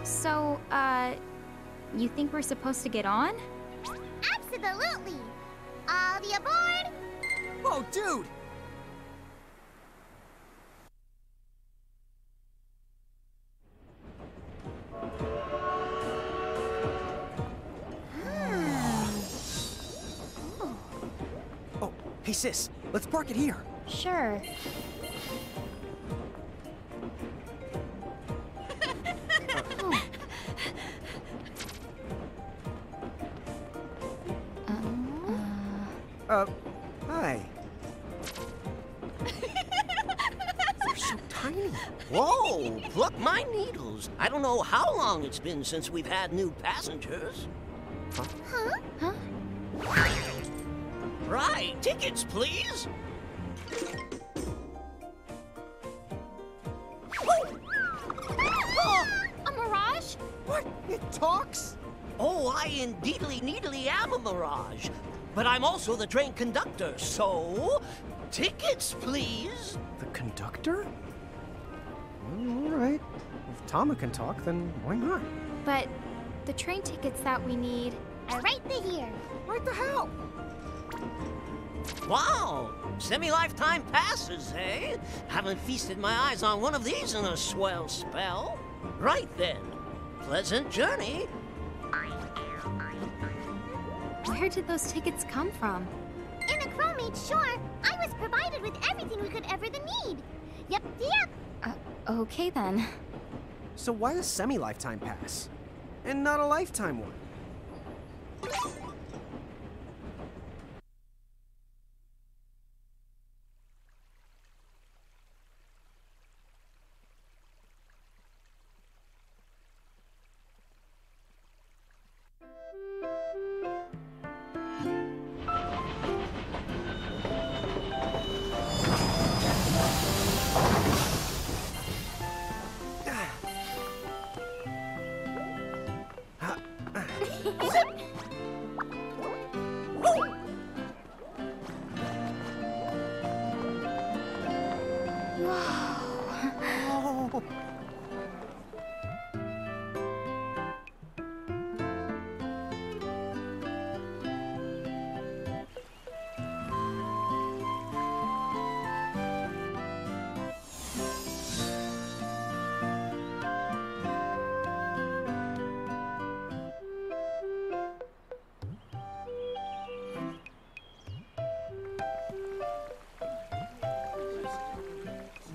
S2: So, you think we're supposed to get on?
S4: Absolutely! All the aboard!
S5: Whoa, dude! Oh, hey sis, let's park it here.
S2: Sure.
S5: Hi. You're so tiny.
S9: Whoa, pluck my needles. I don't know how long it's been since we've had new passengers.
S2: Huh?
S9: Right, tickets, please.
S3: A mirage?
S5: What? It talks?
S9: Oh, I indeedly am a mirage. But I'm also the train conductor, so... tickets, please.
S5: The conductor? All right. If Tama can talk, then why not?
S2: But the train tickets that we need...
S4: are right here.
S5: Right the hell?
S9: Wow, semi-lifetime passes, eh? Haven't feasted my eyes on one of these in a swell spell. Right then, pleasant journey.
S2: Where did those tickets come from?
S4: In a crow made sure I was provided with everything we could ever need. Yep.
S2: Okay then.
S5: So why a semi-lifetime pass? And not a lifetime one?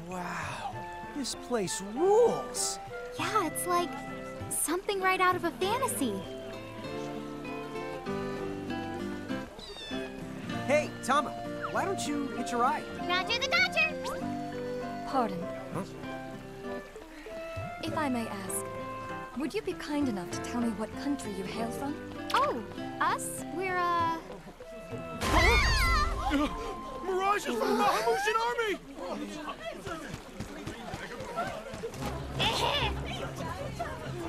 S5: Wow, this place rules.
S2: Yeah, it's like something right out of a fantasy.
S5: Hey, Tama, why don't you hitch a ride?
S4: Roger the Dodger.
S10: Pardon.
S5: Huh?
S10: If I may ask, would you be kind enough to tell me what country you hail from?
S2: Oh, us? We're,
S1: Mirages from the Bahamutian army!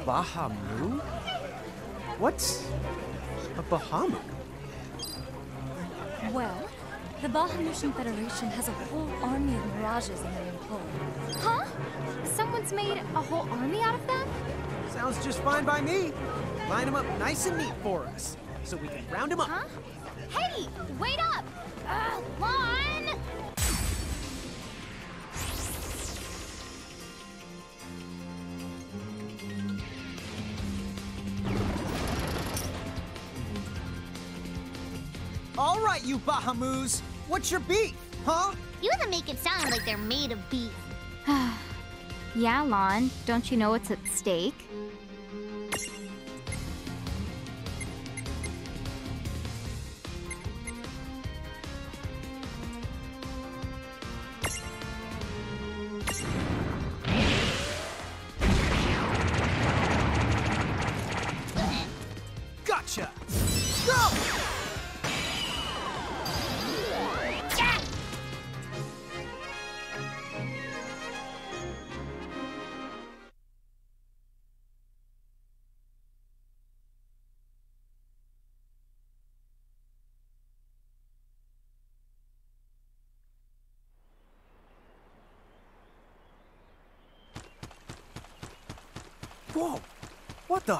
S5: Bahamu? What's a Bahamu?
S10: Well, the Bahamutian Federation has a whole army of mirages in their employ.
S2: huh? Someone's made a whole army out of them?
S5: Sounds just fine by me. Line them up nice and neat for us, so we can round them up.
S2: Huh? Hey, wait up! Lon!
S5: All right, you Bahamus. What's your beef, huh?
S4: You want to make it sound like they're made of beef.
S2: Yeah, Lon. Don't you know what's at stake?
S5: Gotcha! Go! Whoa! What the?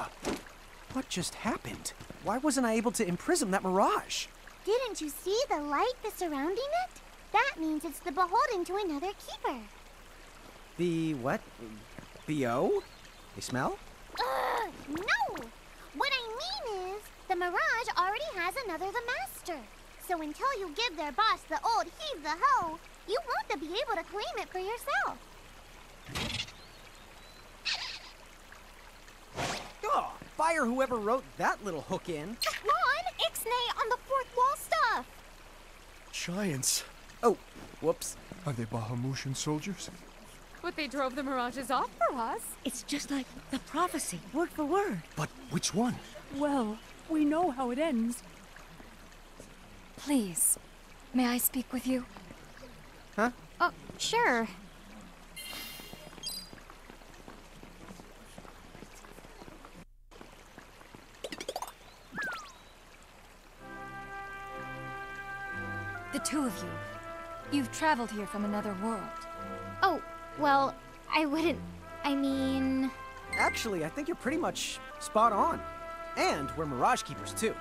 S5: What just happened? Why wasn't I able to imprison that mirage?
S4: Didn't you see the light that's surrounding it? That means it's the beholden to another keeper.
S5: The what? The O? They smell?
S4: No! What I mean is, the mirage already has another the master. So until you give their boss the old heave the ho, you won't be able to claim it for yourself.
S5: Oh, fire whoever wrote that little hook in.
S3: Lon, ixnay on the fourth wall stuff!
S1: giants.
S5: Oh, whoops.
S1: Are they Bahamutian soldiers?
S11: But they drove the mirages off for us.
S12: It's just like the prophecy, word for word.
S1: But which one?
S11: Well, we know how it ends.
S10: Please, may I speak with you?
S5: Huh?
S2: Oh, sure.
S10: The two of you. You've traveled here from another world.
S2: Oh, well, I wouldn't... I mean...
S5: Actually, I think you're pretty much spot on. And we're Mirage Keepers, too.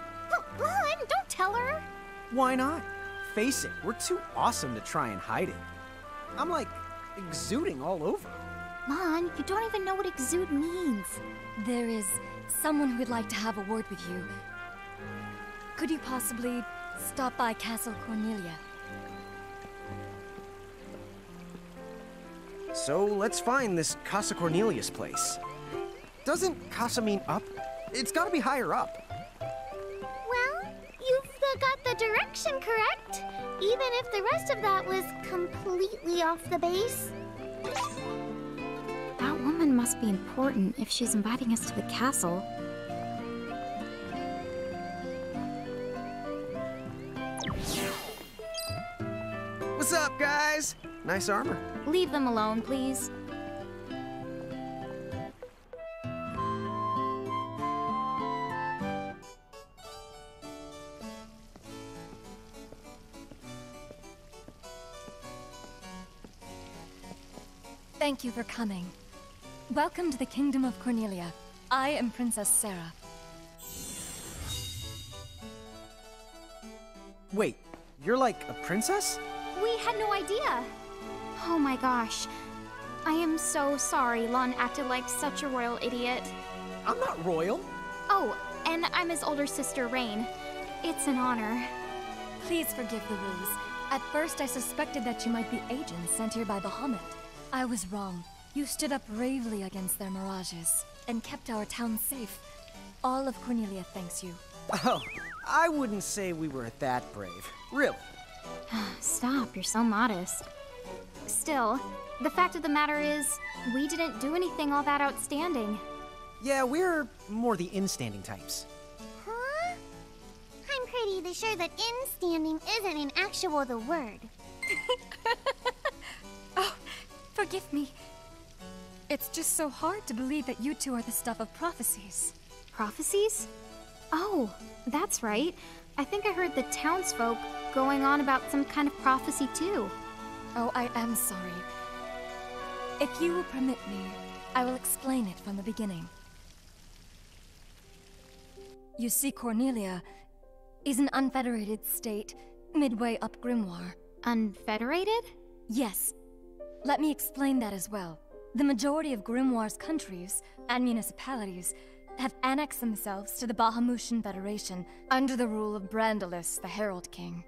S4: Mom, don't tell her.
S5: Why not? Face it, we're too awesome to try and hide it. I'm like, exuding all over.
S2: Lon, you don't even know what exude means.
S10: There is someone who would like to have a word with you. Could you possibly stop by Castle Cornelia?
S5: So let's find this Casa Cornelius place. Doesn't Casa mean up? It's gotta be higher up.
S4: Well, you've got the direction correct, even if the rest of that was completely off the base.
S2: That woman must be important if she's inviting us to the castle.
S5: What's up, guys? Nice armor.
S2: Leave them alone, please.
S10: Thank you for coming. Welcome to the Kingdom of Cornelia. I am Princess Sarah.
S5: Wait, you're like a princess?
S2: We had no idea. Oh my gosh. I am so sorry Lon acted like such a royal idiot.
S5: I'm not royal.
S2: Oh, and I'm his older sister, Rain. It's an honor.
S10: Please forgive the ruse. At first I suspected that you might be agents sent here by Bahamut. I was wrong. You stood up bravely against their mirages and kept our town safe. All of Cornelia thanks you.
S5: Oh, I wouldn't say we were that brave. Really.
S2: Stop, you're so modest. Still, the fact of the matter is, we didn't do anything all that outstanding.
S5: Yeah, we're more the in-standing types.
S4: Huh? I'm pretty sure that in-standing isn't an actual the word.
S10: Oh, forgive me. It's just so hard to believe that you two are the stuff of prophecies.
S2: Prophecies? Oh, that's right. I think I heard the townsfolk going on about some kind of prophecy too.
S10: Oh, I am sorry. If you will permit me, I will explain it from the beginning. You see, Cornelia is an unfederated state midway up Grimoire.
S2: Unfederated?
S10: Yes. Let me explain that as well. The majority of Grimoire's countries and municipalities have annexed themselves to the Bahamutian Federation under the rule of Brandalus, the Herald King.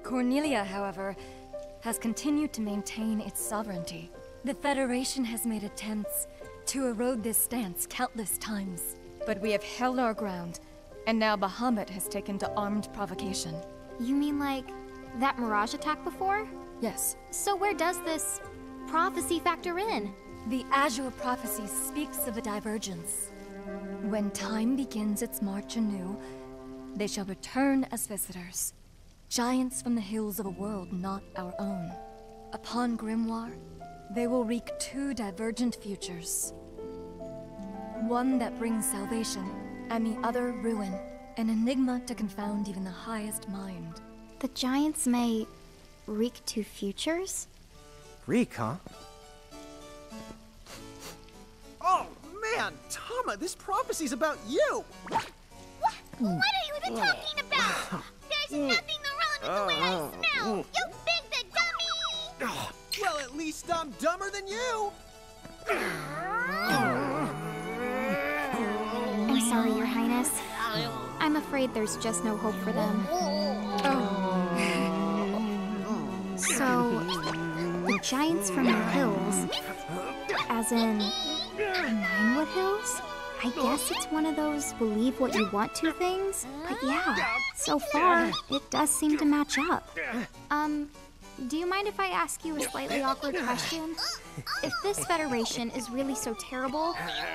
S10: Cornelia, however, has continued to maintain its sovereignty. The Federation has made attempts to erode this stance countless times, but we have held our ground, and now Bahamut has taken to armed provocation.
S2: You mean like that mirage attack before?
S10: Yes.
S2: So where does this prophecy factor in?
S10: The Azure Prophecy speaks of a divergence. When time begins its march anew, they shall return as visitors. Giants from the hills of a world not our own. Upon Grimoire, they will wreak two divergent futures. One that brings salvation, and the other ruin. An enigma to confound even the highest mind.
S2: The giants may wreak two futures?
S5: Reek, huh? Oh, man! Tama, this prophecy's about you!
S4: What are you even talking about? There's nothing wrong with the way I smell! You big dummy!
S5: Well, at least I'm dumber than you!
S2: I'm sorry, Your Highness. I'm afraid there's just no hope for them. So, the giants from the hills, as in Ninewood Hills? I guess it's one of those believe what you want to things. But yeah, so far, it does seem to match up. Do you mind if I ask you a slightly awkward question? If this Federation is really so terrible,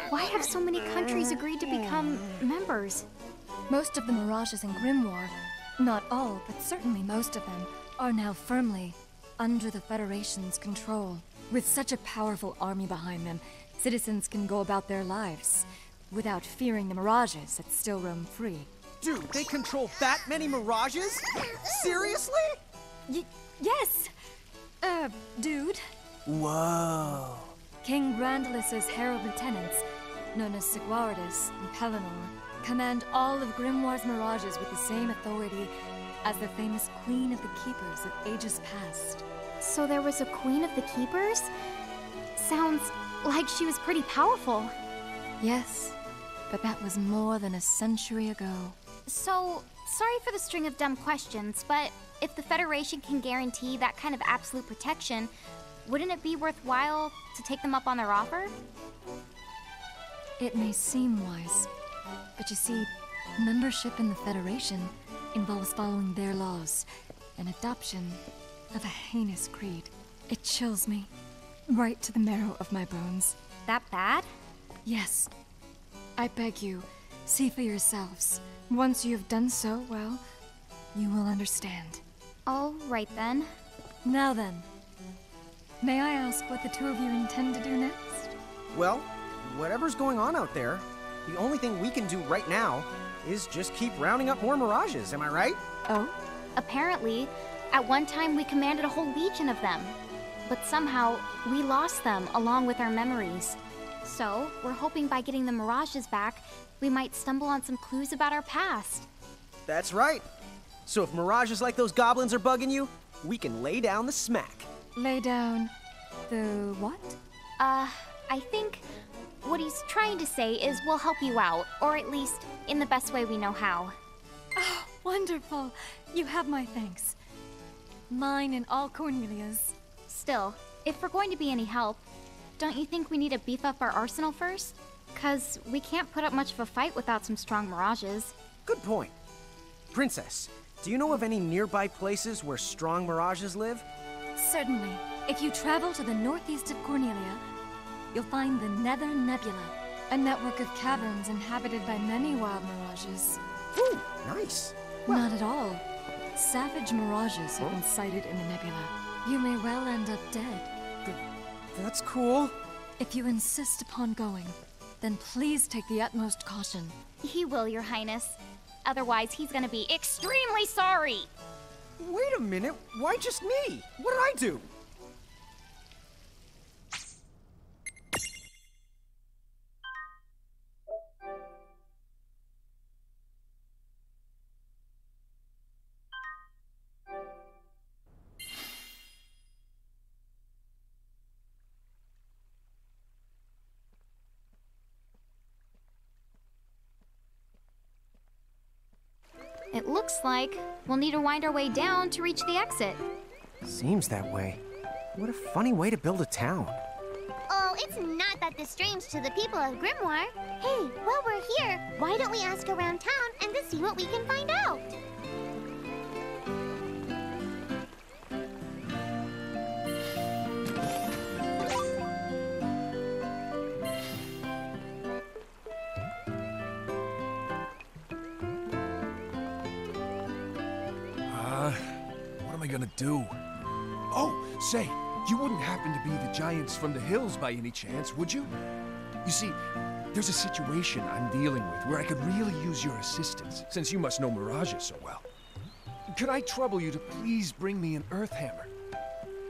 S2: why have so many countries agreed to become members?
S10: Most of the mirages in Grimoire, not all, but certainly most of them, are now firmly under the Federation's control. With such a powerful army behind them, citizens can go about their lives without fearing the mirages that still roam free.
S5: Dude, they control that many mirages? Seriously?
S10: Yes! Dude.
S5: Whoa.
S10: King Grandalis's herald lieutenants, known as Sigwardus and Pelennor, command all of Grimoire's mirages with the same authority as the famous Queen of the Keepers of ages past.
S2: So there was a Queen of the Keepers? Sounds like she was pretty powerful.
S10: Yes, but that was more than a century ago.
S2: So, sorry for the string of dumb questions, but if the Federation can guarantee that kind of absolute protection, wouldn't it be worthwhile to take them up on their offer?
S10: It may seem wise, but you see, membership in the Federation involves following their laws, and adoption of a heinous creed. It chills me, right to the marrow of my bones.
S2: That bad?
S10: Yes. I beg you, see for yourselves. Once you have done so, well, you will understand.
S2: All right then.
S10: Now then, may I ask what the two of you intend to do next?
S5: Well, whatever's going on out there, the only thing we can do right now is just keep rounding up more mirages, am I right?
S10: Oh?
S2: Apparently, at one time we commanded a whole legion of them. But somehow, we lost them along with our memories. So, we're hoping by getting the mirages back, we might stumble on some clues about our past.
S5: That's right. So if mirages like those goblins are bugging you, we can lay down the smack.
S10: Lay down the what?
S2: I think what he's trying to say is we'll help you out, or at least in the best way we know how.
S10: Oh, wonderful. You have my thanks. Mine and all Cornelia's.
S2: Still, if we're going to be any help, don't you think we need to beef up our arsenal first? 'Cause we can't put up much of a fight without some strong mirages.
S5: Good point. Princess, do you know of any nearby places where strong mirages live?
S10: Certainly. If you travel to the northeast of Cornelia, you'll find the Nether Nebula, a network of caverns inhabited by many wild mirages.
S5: Ooh, nice. Well,
S10: not at all. Savage mirages have been sighted in the nebula. You may well end up dead.
S5: That's cool.
S10: If you insist upon going, then please take the utmost caution.
S2: He will, Your Highness. Otherwise, he's gonna be extremely sorry!
S5: Wait a minute, why just me? What did I do?
S2: It looks like we'll need to wind our way down to reach the exit.
S5: Seems that way. What a funny way to build a town.
S4: Oh, it's not that this strange to the people of Grimoire. Hey, while we're here, why don't we ask around town and to see what we can find out?
S1: What am I gonna do? Oh, say, you wouldn't happen to be the giants from the hills by any chance, would you? You see, there's a situation I'm dealing with where I could really use your assistance, since you must know mirages so well. Could I trouble you to please bring me an earth hammer?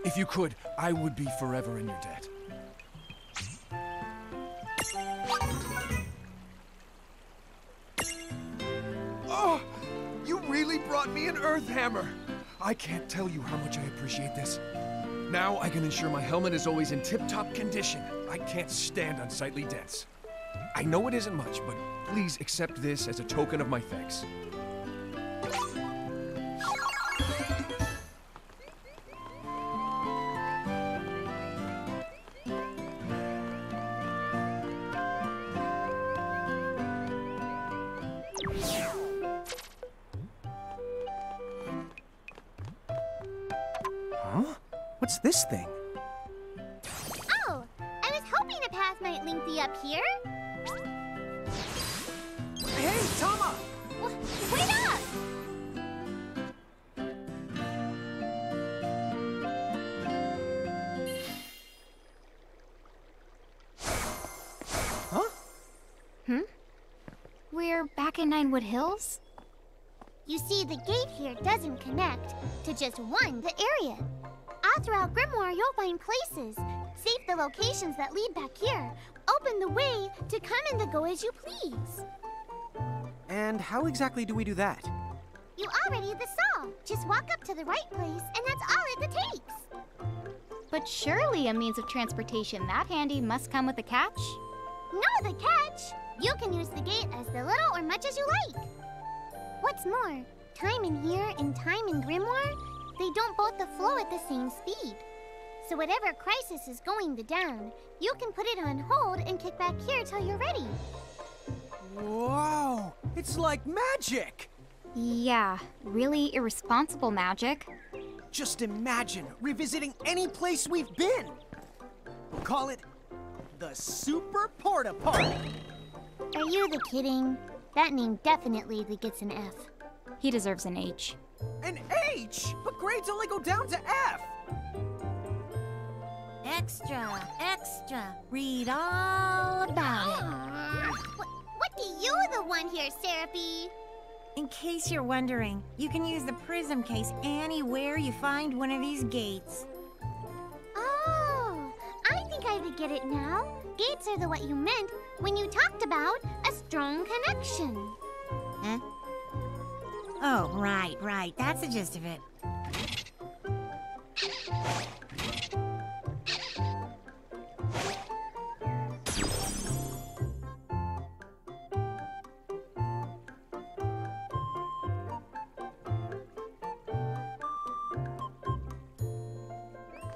S1: If you could, I would be forever in your debt. Oh, you really brought me an earth hammer! I can't tell you how much I appreciate this. Now I can ensure my helmet is always in tip-top condition. I can't stand unsightly dents. I know it isn't much, but please accept this as a token of my thanks.
S5: What's this thing?
S4: Oh, I was hoping a path might link thee up here.
S5: Hey, Tama!
S4: Wait up!
S5: Huh?
S2: We're back in Ninewood Hills?
S4: You see, the gate here doesn't connect to just the area. All throughout Grimoire, you'll find places. Save the locations that lead back here. Open the way to come and go as you please.
S5: And how exactly do we do that?
S4: You already saw. Just walk up to the right place, and that's all it takes.
S2: But surely a means of transportation that handy must come with a catch?
S4: No, the catch! You can use the gate as little or much as you like. What's more, time in here and time in Grimoire, they don't both flow at the same speed. So whatever crisis is going down, you can put it on hold and kick back here till you're ready.
S5: Whoa! It's like magic!
S2: Yeah, really irresponsible magic.
S5: Just imagine revisiting any place we've been. We'll call it the Super Porta Party.
S4: Are you kidding? That name definitely gets an F.
S2: He deserves an H.
S5: An H? But grades only go down to F.
S8: Extra, extra. Read all about it.
S4: What do you want here, Serafie?
S8: In case you're wondering, you can use the prism case anywhere you find one of these gates.
S4: Oh, I think I get it now. Gates are what you meant when you talked about a strong connection.
S8: Huh? Oh, right. That's the gist of it.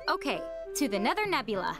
S2: Okay, to the Nether Nebula.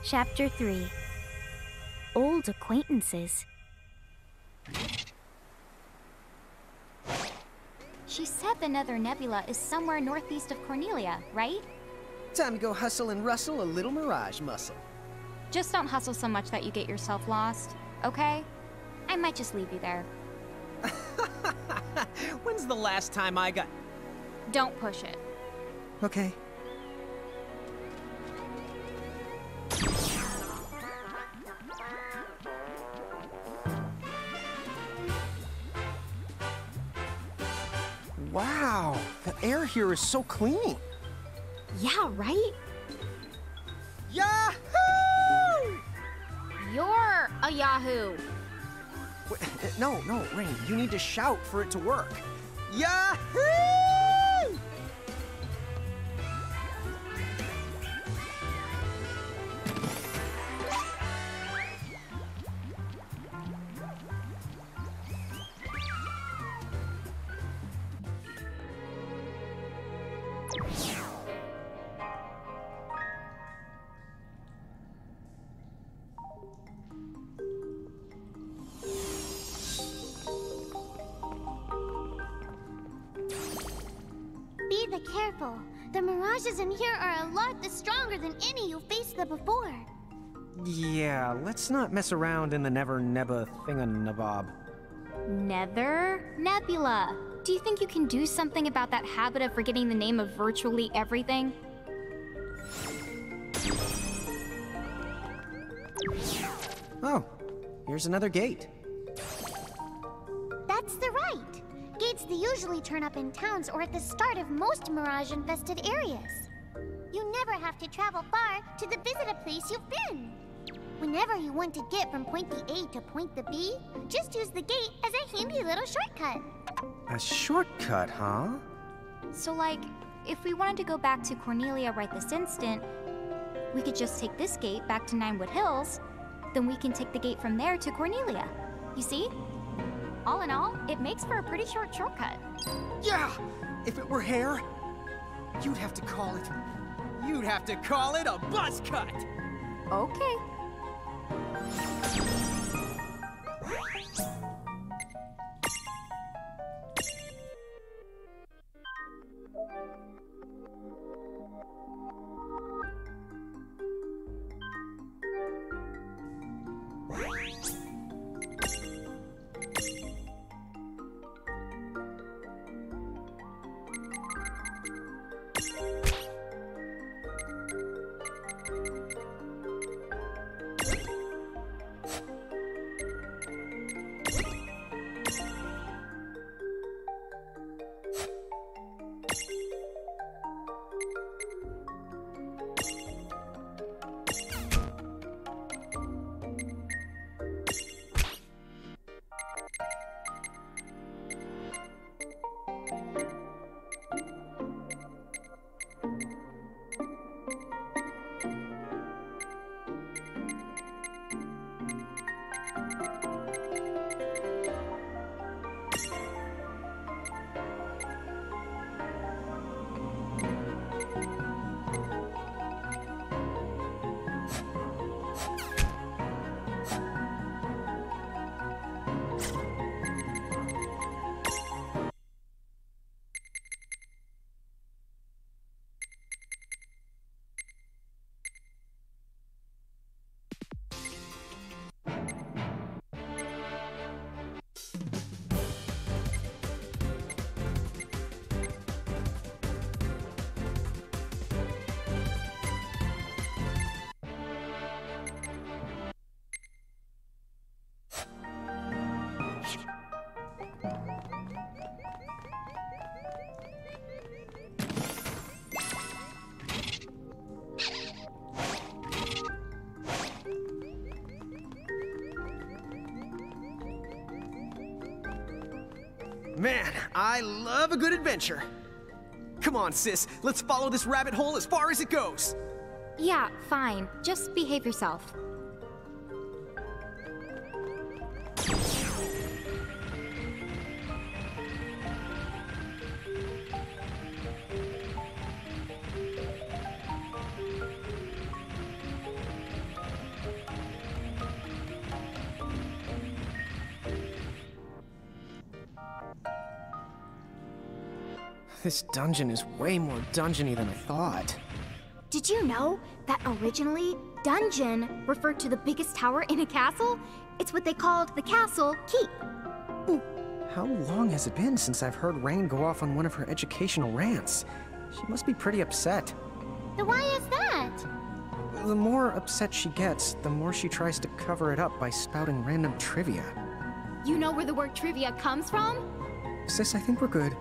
S3: Chapter 3. Old Acquaintances.
S2: She said the Nether Nebula is somewhere northeast of Cornelia, right?
S5: Time to go hustle and rustle a little mirage muscle.
S2: Just don't hustle so much that you get yourself lost, okay? I might just leave you there.
S5: When's the last time I got...
S2: Don't push it.
S5: Okay. Wow, the air here is so clean.
S2: Yeah, right?
S5: Yahoo!
S2: You're a Yahoo!
S5: Wait, no, Rain, you need to shout for it to work. Yahoo!
S4: Be careful. The mirages in here are a lot stronger than any you faced before.
S5: Yeah, let's not mess around in the Never Nebba thinganabob.
S2: Nether Nebula. Do you think you can do something about that habit of forgetting the name of virtually everything?
S5: Oh, here's another gate.
S4: That's right. Gates they usually turn up in towns or at the start of most mirage-infested areas. You never have to travel far to visit a place you've been. Whenever you want to get from point the A to point the B, just use the gate as a handy little shortcut.
S5: A shortcut, huh?
S2: So, like, if we wanted to go back to Cornelia right this instant, we could just take this gate back to Ninewood Hills, then we can take the gate from there to Cornelia. You see? All in all, it makes for a pretty short shortcut.
S5: Yeah! If it were hair, you'd have to call it... You'd have to call it a buzz cut!
S2: Okay.
S5: Man, I love a good adventure. Come on, sis, let's follow this rabbit hole as far as it goes.
S2: Yeah, fine. Just behave yourself.
S5: This dungeon is way more dungeony than I thought.
S2: Did you know that originally, dungeon referred to the biggest tower in a castle? It's what they called the castle keep.
S5: How long has it been since I've heard Rain go off on one of her educational rants? She must be pretty upset.
S4: Then why is that?
S5: The more upset she gets, the more she tries to cover it up by spouting random trivia.
S2: You know where the word trivia comes from?
S5: Sis, I think we're good.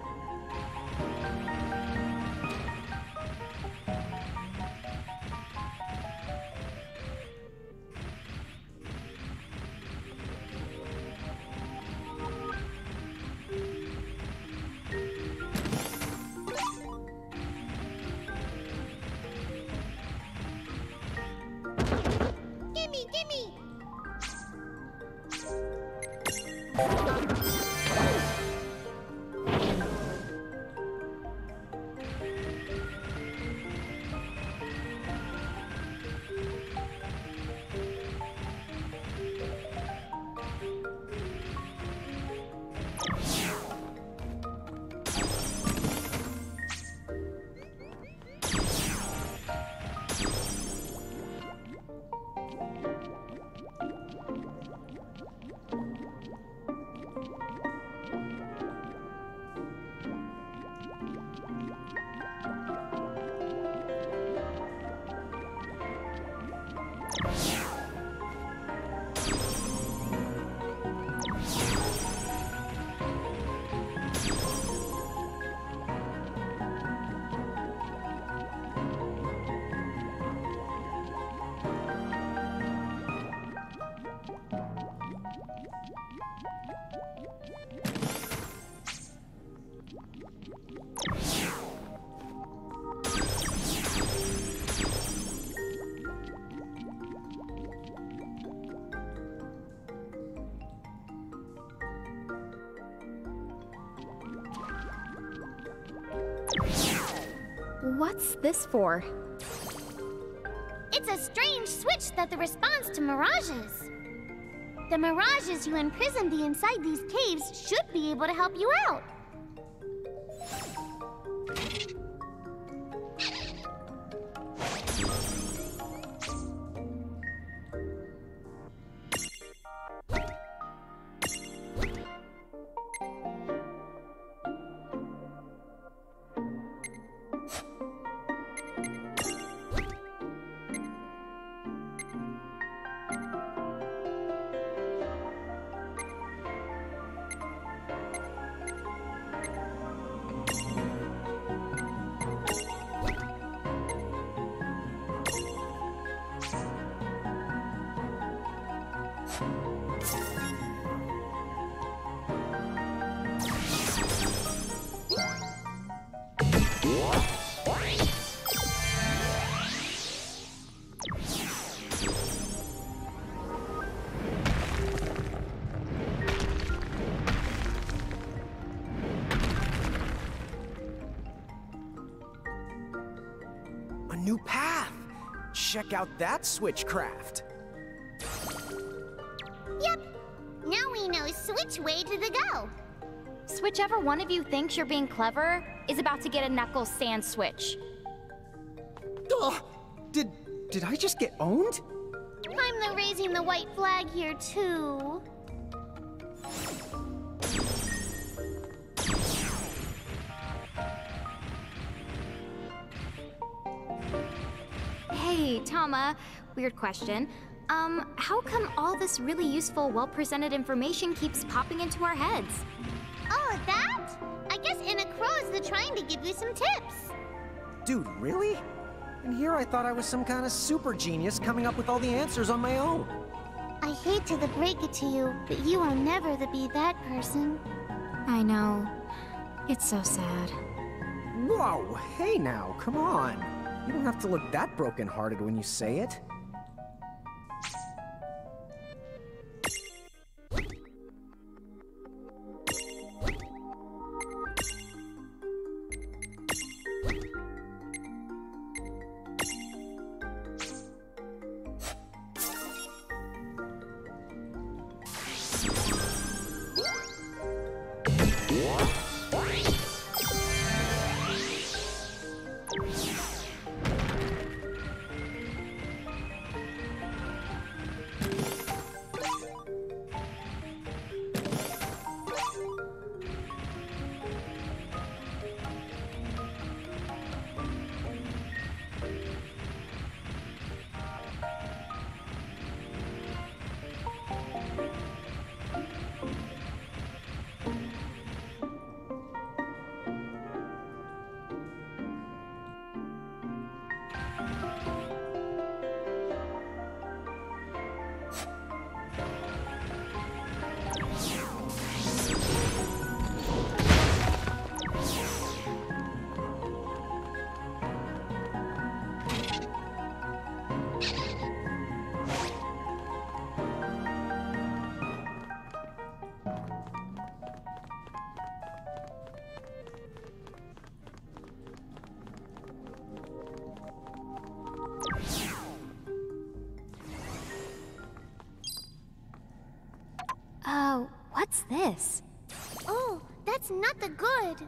S2: What's this for?
S4: It's a strange switch that responds to mirages. The mirages you imprisoned inside these caves should be able to help you out.
S5: A new path! Check out that switchcraft!
S4: Yep. Now we know which way to go.
S2: Whichever one of you thinks you're being clever is about to get a knuckle sand switch.
S5: Ugh! Did I just get owned?
S4: I'm the raising the white flag here too.
S2: Hey, Tama, weird question. How come all this really useful, well-presented information keeps popping into our heads?
S4: Oh, that? I guess Inna Crow's trying to give you some tips.
S5: Dude, really? And here I thought I was some kind of super genius coming up with all the answers on my own.
S4: I hate to break it to you, but you will never be that person.
S2: I know. It's so sad.
S5: Whoa, hey now, come on. You don't have to look that broken-hearted when you say it.
S2: Oh, what's this?
S4: Oh, that's not the good.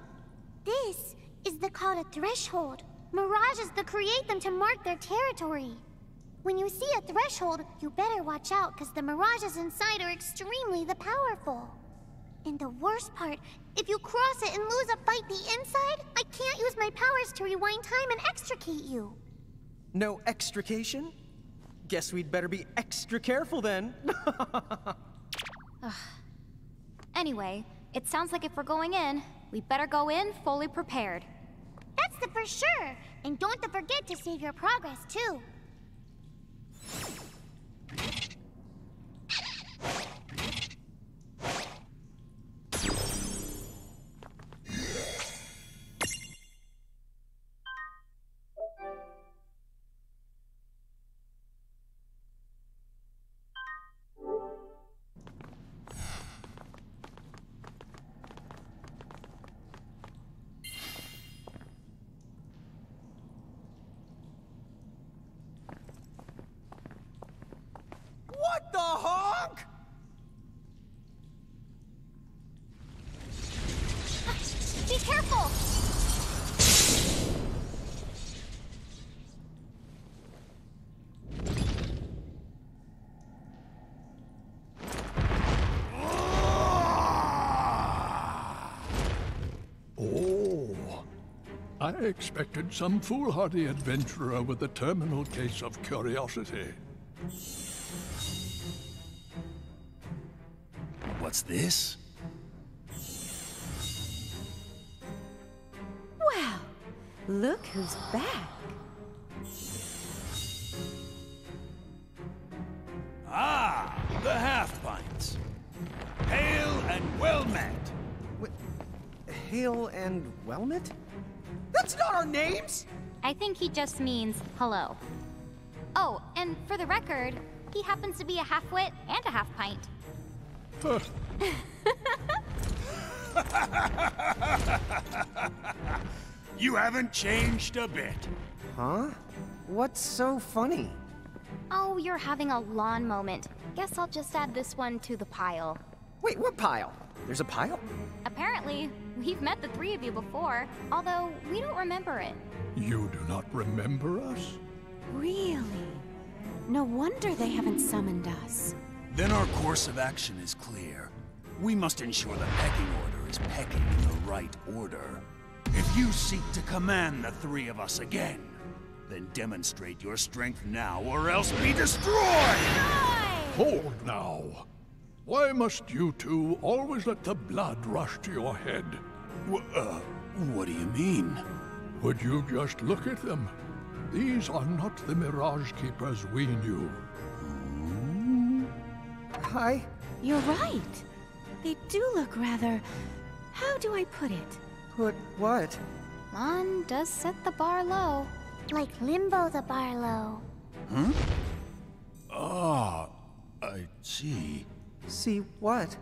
S4: This is called a threshold. Mirages create them to mark their territory. When you see a threshold, you better watch out because the mirages inside are extremely powerful. And the worst part, if you cross it and lose a fight the inside, I can't use my powers to rewind time and extricate you.
S5: No extrication? Guess we'd better be extra careful then.
S2: Anyway, it sounds like if we're going in, we better go in fully prepared.
S4: That's for sure. And don't forget to save your progress, too.
S5: the honk?
S4: Be careful!
S13: Oh, I expected some foolhardy adventurer with a terminal case of curiosity.
S1: What's this?
S6: Well, look who's back.
S14: Ah, the half-pints. Hail and well met.
S5: What? Hail and well met? That's not our names!
S3: I think he just means hello. Oh, and for the record, he happens to be a half-wit and a half-pint.
S14: You haven't changed a bit.
S5: Huh? What's so funny?
S3: Oh, you're having a lawn moment. Guess I'll just add this one to the pile.
S5: Wait, what pile? There's a pile?
S3: Apparently, we've met the three of you before, although we don't remember it.
S13: You do not remember us?
S6: Really? No wonder they haven't summoned us.
S14: Then our course of action is clear. We must ensure the pecking order is pecking in the right order. If you seek to command the three of us again, then demonstrate your strength now or else be destroyed!
S13: Hold now. Why must you two always let the blood rush to your head?
S14: What do you mean?
S13: Would you just look at them? These are not the Mirage Keepers we knew.
S5: Hi.
S6: You're right. They do look rather... how do I put it?
S5: Put what?
S3: Mon does set the bar low.
S4: Like Limbo the Barlow.
S14: Huh? Ah, I see.
S5: See what?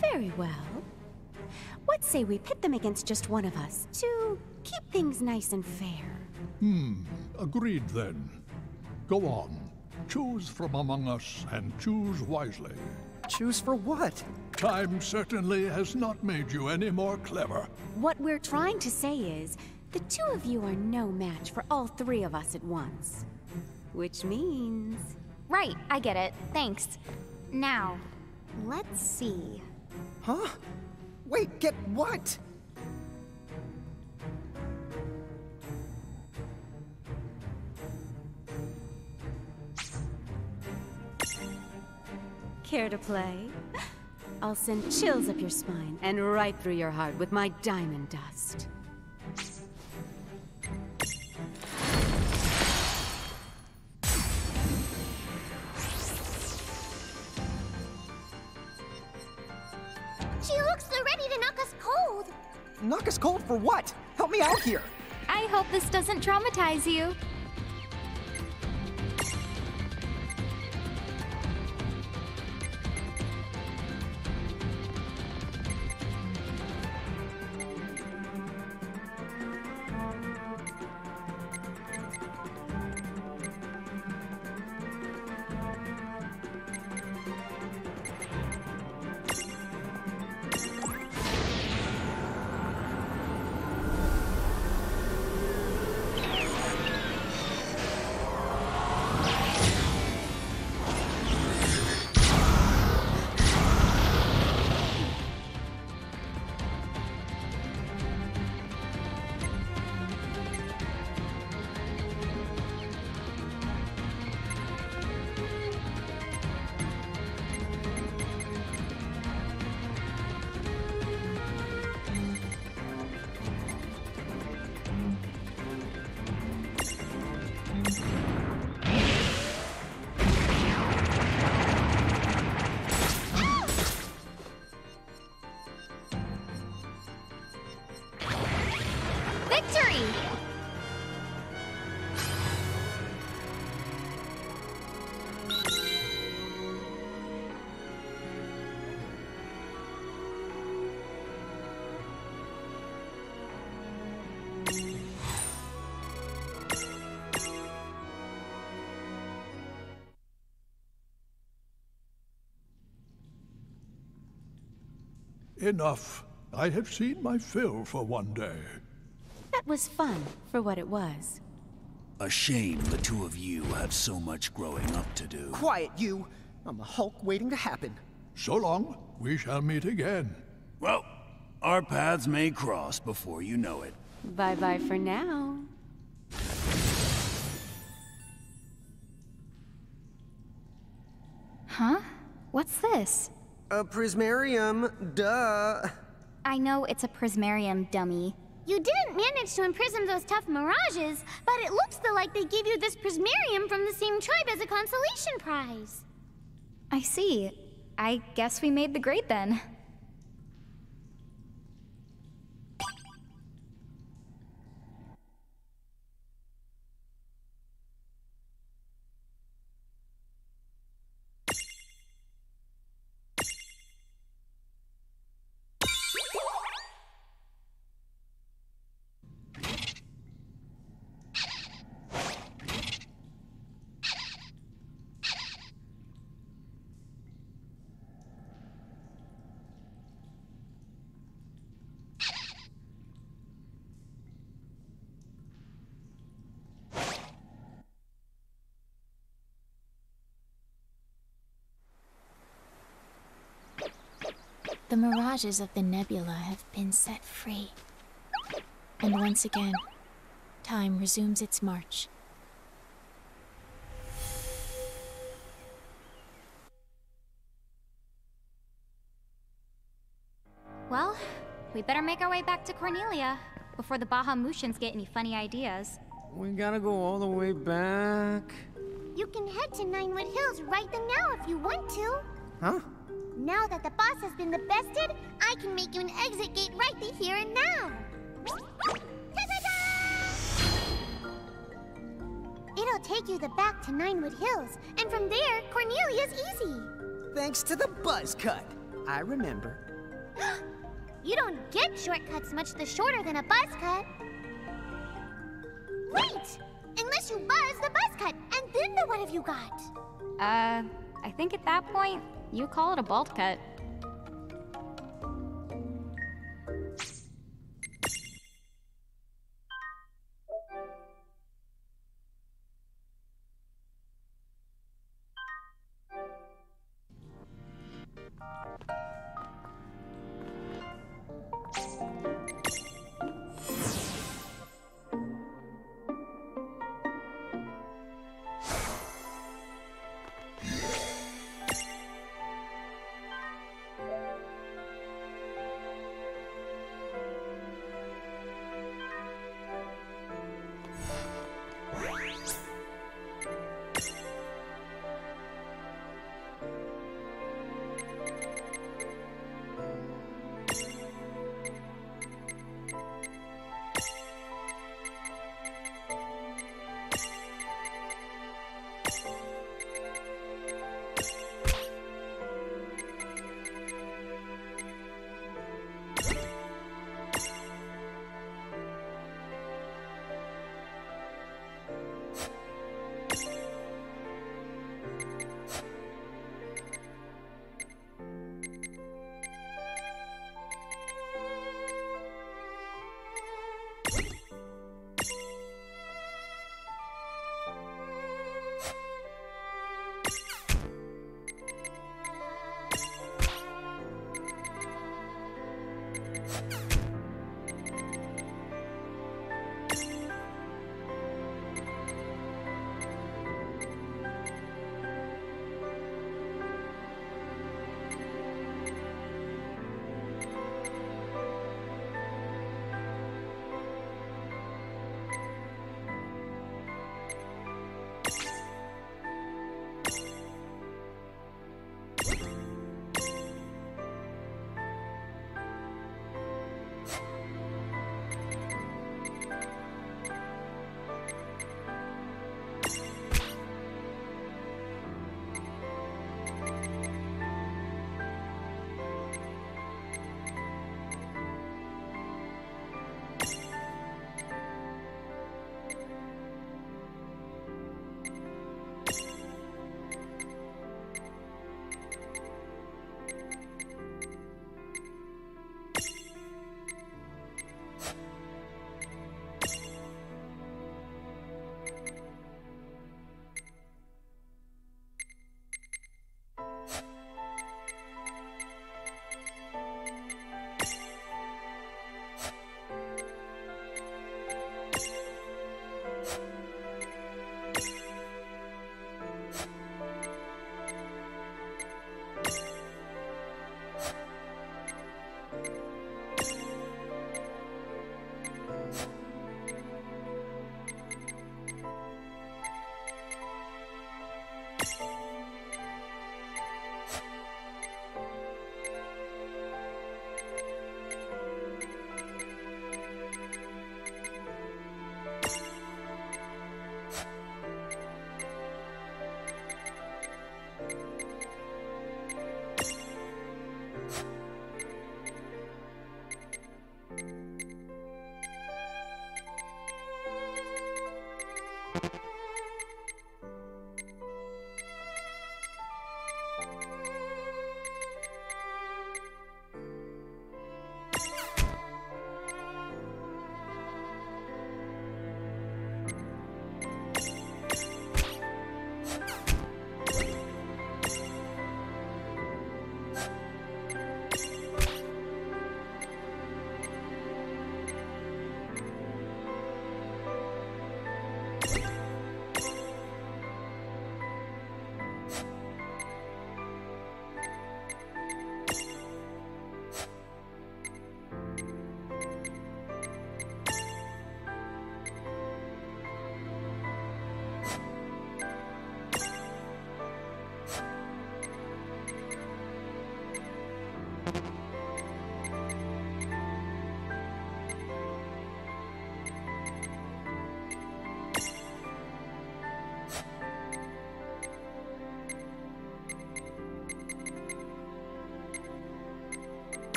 S6: Very well. What say we pit them against just one of us, to keep things nice and fair?
S13: Agreed then. Go on. Choose from among us and choose wisely.
S5: Choose for what?
S13: Time certainly has not made you any more clever.
S6: What we're trying to say is, the two of you are no match for all three of us at once. Which means...
S3: Right, I get it. Thanks. Now, let's see.
S5: Huh? Wait, get what?
S6: Care to play? I'll send chills up your spine and right through your heart with my diamond dust.
S4: She looks ready to knock us cold.
S5: Knock us cold for what? Help me out here.
S3: I hope this doesn't traumatize you.
S13: Enough. I have seen my fill for one day.
S15: That was fun, for what it was.
S14: A shame the two of you have so much growing up to do.
S5: Quiet, you! I'm a Hulk waiting to happen.
S13: So long. We shall meet again.
S14: Well, our paths may cross before you know it.
S15: Bye-bye for now.
S2: Huh? What's this?
S5: A prismarium, duh.
S2: I know it's a prismarium, dummy.
S4: You didn't manage to imprison those tough mirages, but it looks though like they gave you this prismarium from the same tribe as a consolation prize.
S2: I see. I guess we made the grade then.
S3: The mirages of the nebula have been set free. And once again, time resumes its march.
S2: Well, we better make our way back to Cornelia before the Bahamutians get any funny ideas.
S5: We gotta go all the way back.
S4: You can head to Ninewood Hills right now if you want to.
S5: Huh?
S4: Now that the boss has been the bested, I can make you an exit gate right here and now. Ta-da-da! It'll take you back to Ninewood Hills, and from there, Cornelia's easy.
S5: Thanks to the buzz cut. I remember.
S4: You don't get shortcuts much shorter than a buzz cut. Wait! Unless you buzz the buzz cut, and then what have you got?
S2: I think at that point, you call it a bolt cut.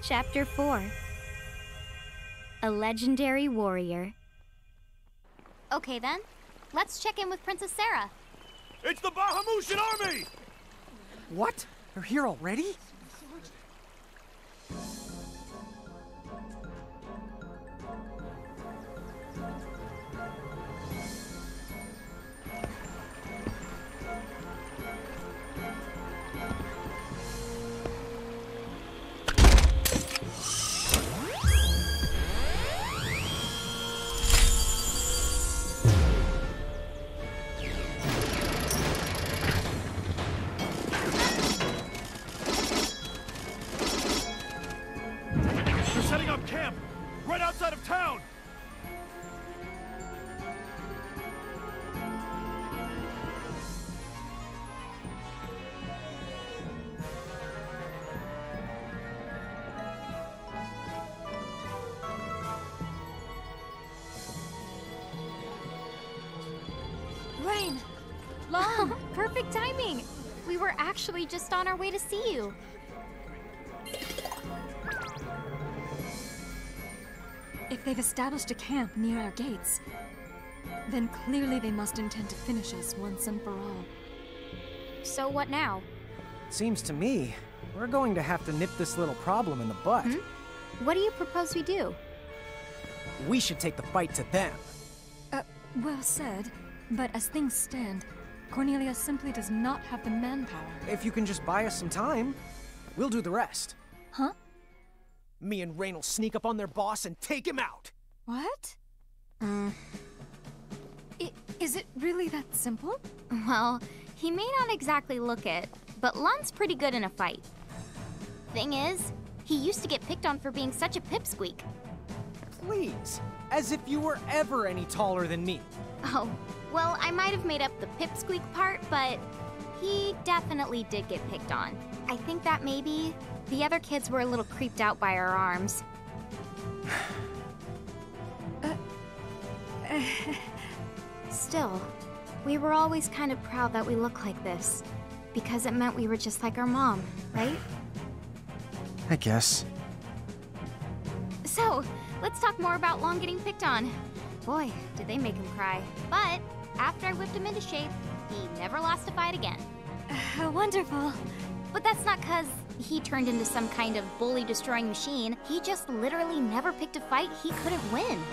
S3: Chapter 4. A Legendary Warrior.
S2: Okay then, let's check in with Princess Sarah.
S16: It's the Bahamutian army!
S5: What? They're here already?
S2: perfect timing! We were actually just on our way to see you.
S10: If they've established a camp near our gates, then clearly they must intend to finish us once and for all.
S2: So what now?
S5: Seems to me, we're going to have to nip this little problem in the bud.
S2: What do you propose we do?
S5: We should take the fight to them.
S10: Well said, but as things stand, Cornelia simply does not have the manpower.
S5: If you can just buy us some time, we'll do the rest.
S10: Huh?
S5: Me and Rain will sneak up on their boss and take him out!
S10: What? Is it really that simple?
S2: Well, he may not exactly look it, but Lun's pretty good in a fight. Thing is, he used to get picked on for being such a pipsqueak.
S5: Please, as if you were ever any taller than me.
S2: Oh, well, I might have made up the pipsqueak part, but he definitely did get picked on. I think that maybe the other kids were a little creeped out by our arms. Still, we were always kind of proud that we look like this, because it meant we were just like our mom, right?
S5: I guess.
S2: So, let's talk more about Lon getting picked on. Boy, did they make him cry. But after I whipped him into shape, he never lost a fight again.
S10: Wonderful.
S2: But that's not 'cause he turned into some kind of bully-destroying machine. He just literally never picked a fight he couldn't win.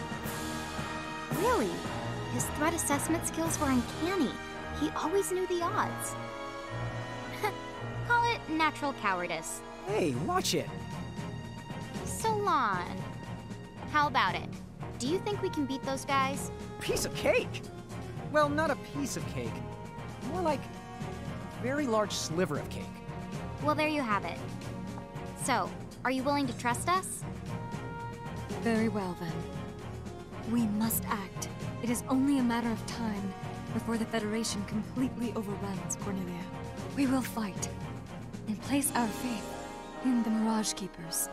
S2: Really, his threat assessment skills were uncanny. He always knew the odds. Call it natural cowardice.
S5: Hey, watch it.
S2: So, Lon, how about it? Do you think we can beat those guys?
S5: Piece of cake? Well, not a piece of cake. More like a very large sliver of cake.
S2: Well, there you have it. So, are you willing to trust us?
S10: Very well, then. We must act. It is only a matter of time before the Federation completely overruns Cornelia. We will fight and place our faith in the Mirage Keepers.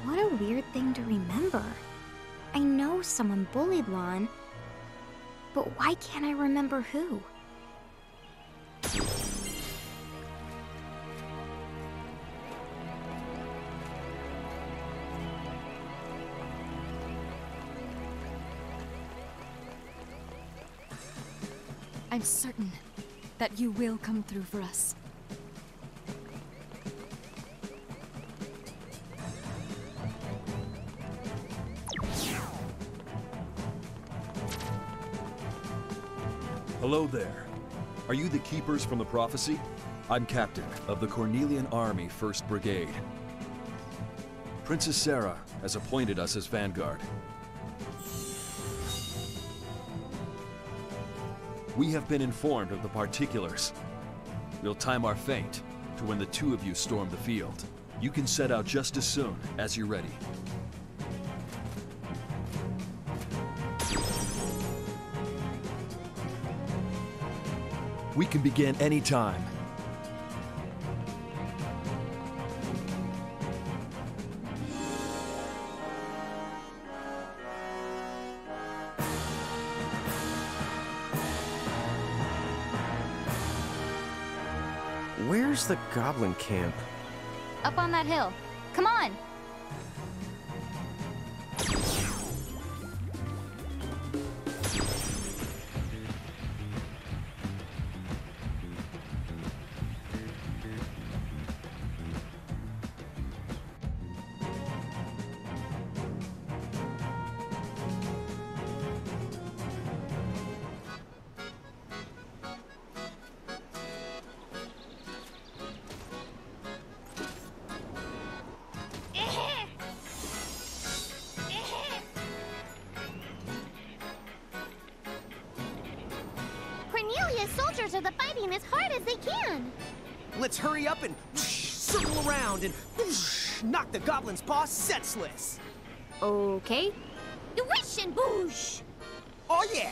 S2: What a weird thing to remember. I know someone bullied Lon, but why can't I remember who?
S10: I'm certain that you will come through for us.
S17: Hello there. Are you the keepers from the prophecy? I'm captain of the Cornelian Army 1st Brigade. Princess Sarah has appointed us as vanguard. We have been informed of the particulars. We'll time our feint to when the two of you storm the field. You can set out just as soon as you're ready.
S1: We can begin anytime.
S5: Where's the goblin camp?
S2: Up on that hill. Come on!
S4: Cornelia's soldiers are fighting as hard as they can.
S5: Let's hurry up and circle around and knock the goblin's boss senseless.
S2: Okay.
S4: Wish and boosh!
S5: Oh yeah!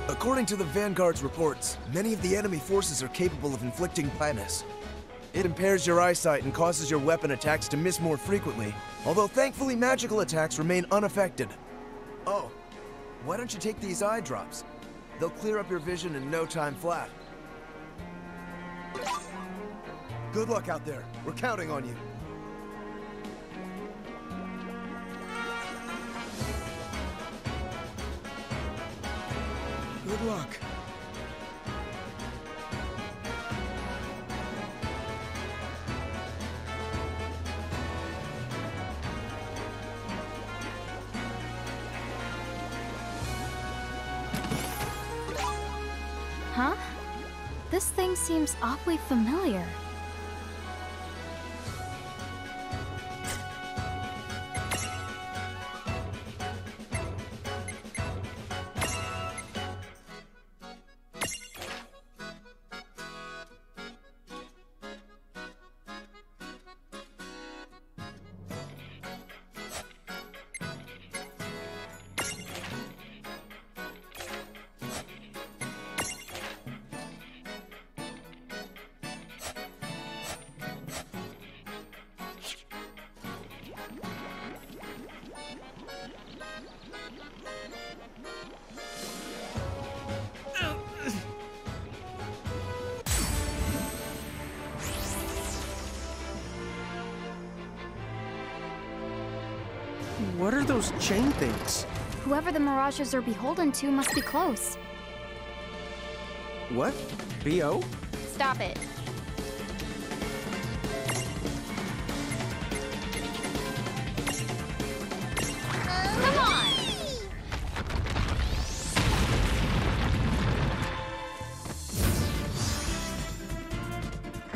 S1: According to the Vanguard's reports, many of the enemy forces are capable of inflicting blindness.
S18: It impairs your eyesight and causes your weapon attacks to miss more frequently, although thankfully magical attacks remain unaffected. Oh, why don't you take these eye drops? They'll clear up your vision in no time flat. Good luck out there. We're counting on you. Good luck.
S2: Huh? This thing seems awfully familiar.
S5: What are those chain things?
S2: Whoever the mirages are beholden to must be close.
S5: What? B.O.?
S2: Stop it. Come on!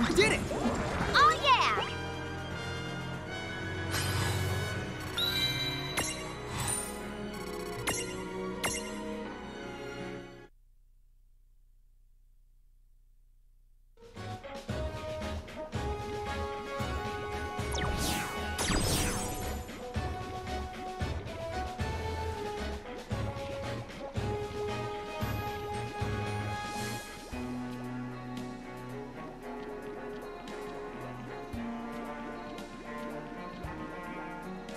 S5: We did it!
S4: Oh yeah!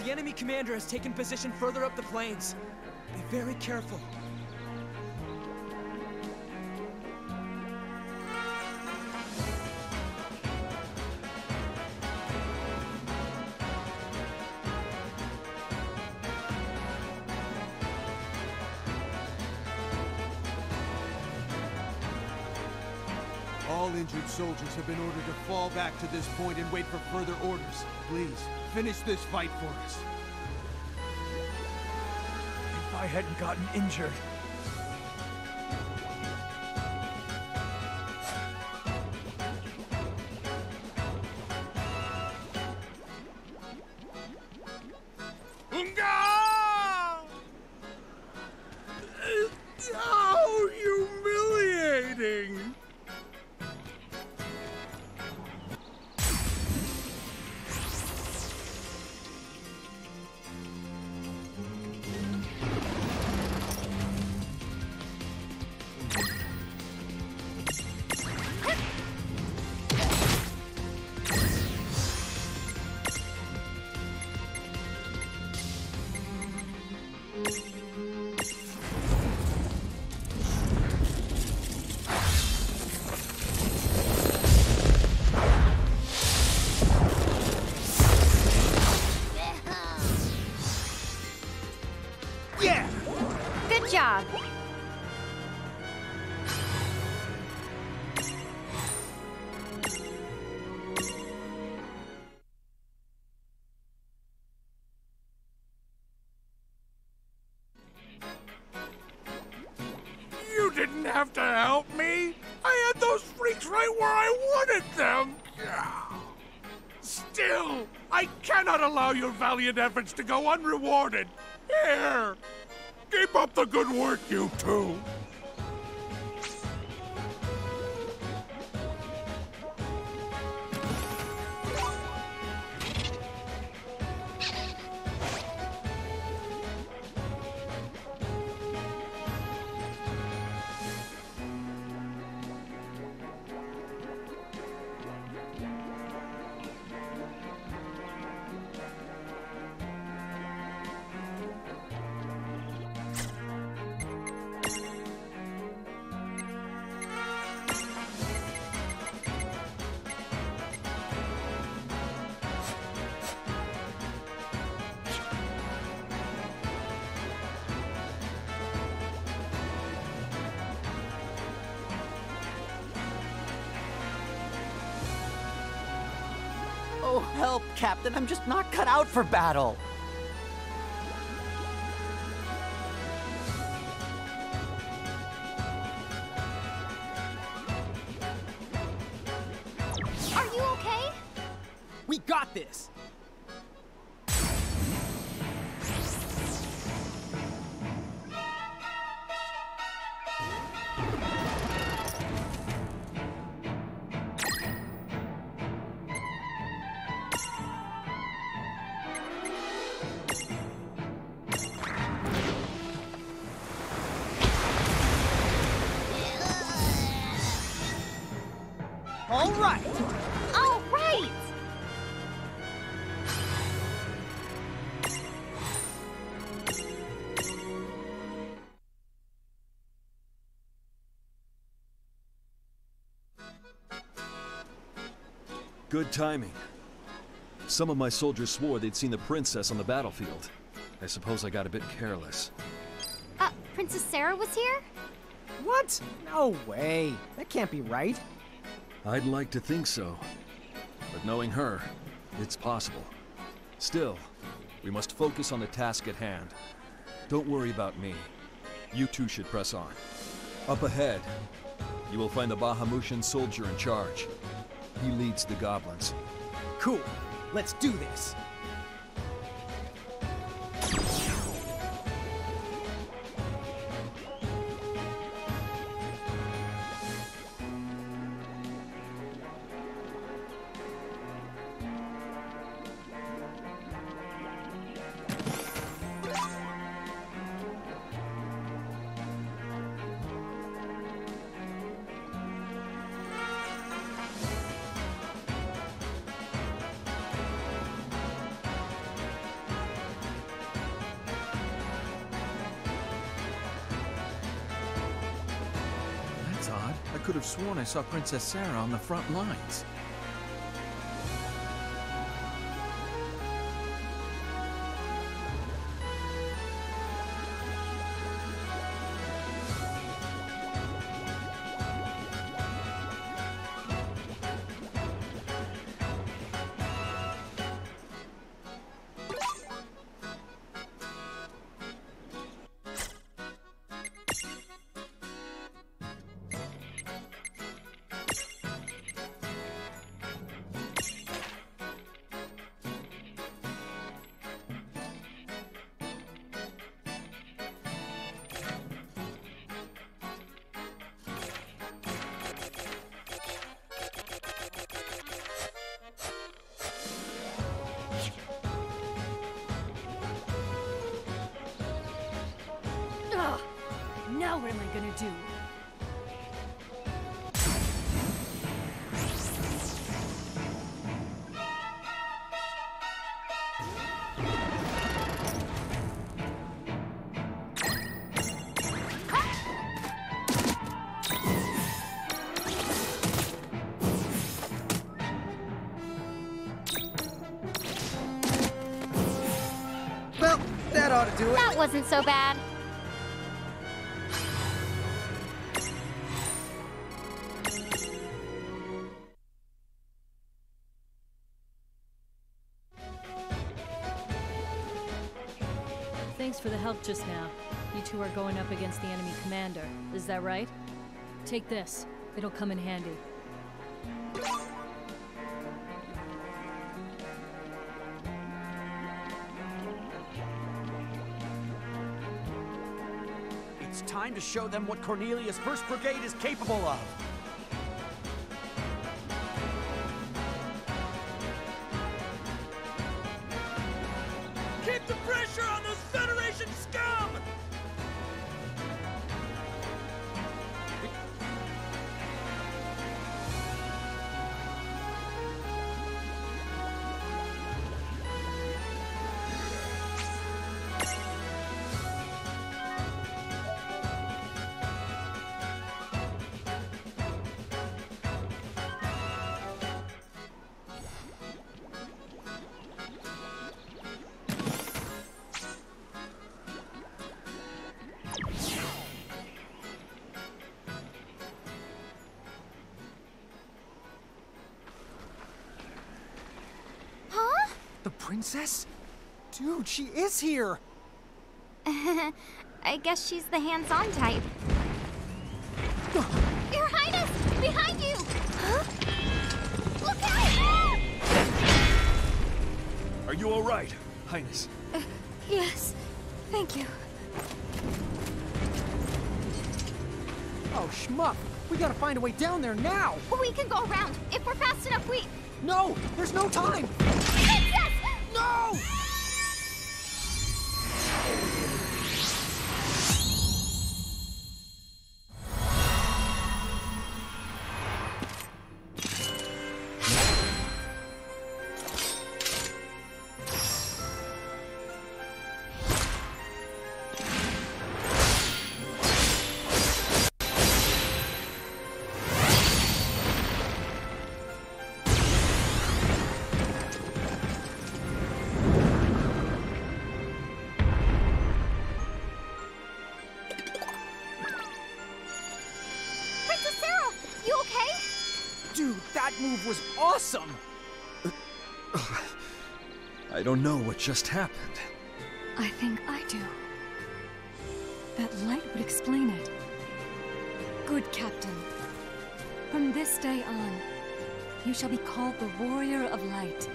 S19: The enemy commander has taken position further up the plains. Be very careful.
S1: All injured soldiers have been ordered to fall back to this point and wait for further orders. Please, finish this fight for us.
S19: If I hadn't gotten injured.
S14: How humiliating!
S2: Yeah! Good job!
S14: You didn't have to help me! I had those freaks right where I wanted them! Still, I cannot allow your valiant efforts to go unrewarded! Here! Keep up the good work, you two!
S5: Oh, help, Captain. I'm just not cut out for battle.
S4: Are you okay?
S5: We got this. All right.
S4: All right!
S17: Good timing. Some of my soldiers swore they'd seen the princess on the battlefield. I suppose I got a bit careless.
S2: Princess Sarah was here?
S5: What? No way. That can't be right.
S17: I'd like to think so. But knowing her, it's possible. Still, we must focus on the task at hand. Don't worry about me. You two should press on. Up ahead, you will find the Bahamutian soldier in charge. He leads the goblins.
S5: Cool. Let's do this.
S20: That's odd. I could have sworn I saw Princess Sarah on the front lines.
S10: Ugh. Now what am I gonna do?
S5: Well, that ought to do it.
S2: That wasn't so bad.
S21: Thanks for the help just now. You two are going up against the enemy commander. Is that right? Take this. It'll come in handy.
S16: It's time to show them what Cornelia's 1st Brigade is capable of. Keep the pressure on those Federation scum!
S5: princess? Dude, she is here!
S2: I guess she's the hands-on type.
S4: Your Highness! Behind you! Huh? Look out!
S17: Are you all right, Highness?
S10: Yes, thank you.
S5: Oh, schmuck! We gotta find a way down there now!
S4: We can go around. If we're fast enough, we...
S5: No! There's no time!
S4: Princess!
S5: No! Move was awesome!
S17: I don't know what just happened.
S10: I think I do. That light would explain it. Good Captain. From this day on, you shall be called the Warrior of Light.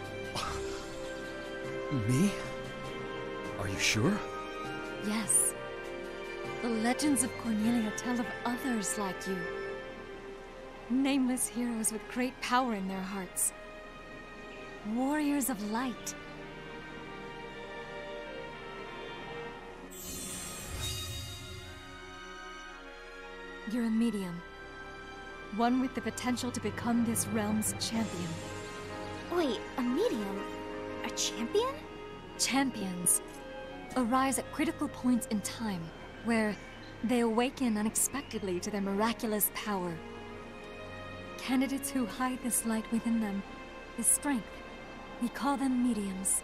S17: Me? Are you sure?
S10: Yes. The legends of Cornelia tell of others like you. Nameless heroes with great power in their hearts. Warriors of light. You're a medium. One with the potential to become this realm's champion.
S2: Wait, a medium? A champion?
S10: Champions arise at critical points in time, where they awaken unexpectedly to their miraculous power. Candidates who hide this light within them, this strength, we call them mediums.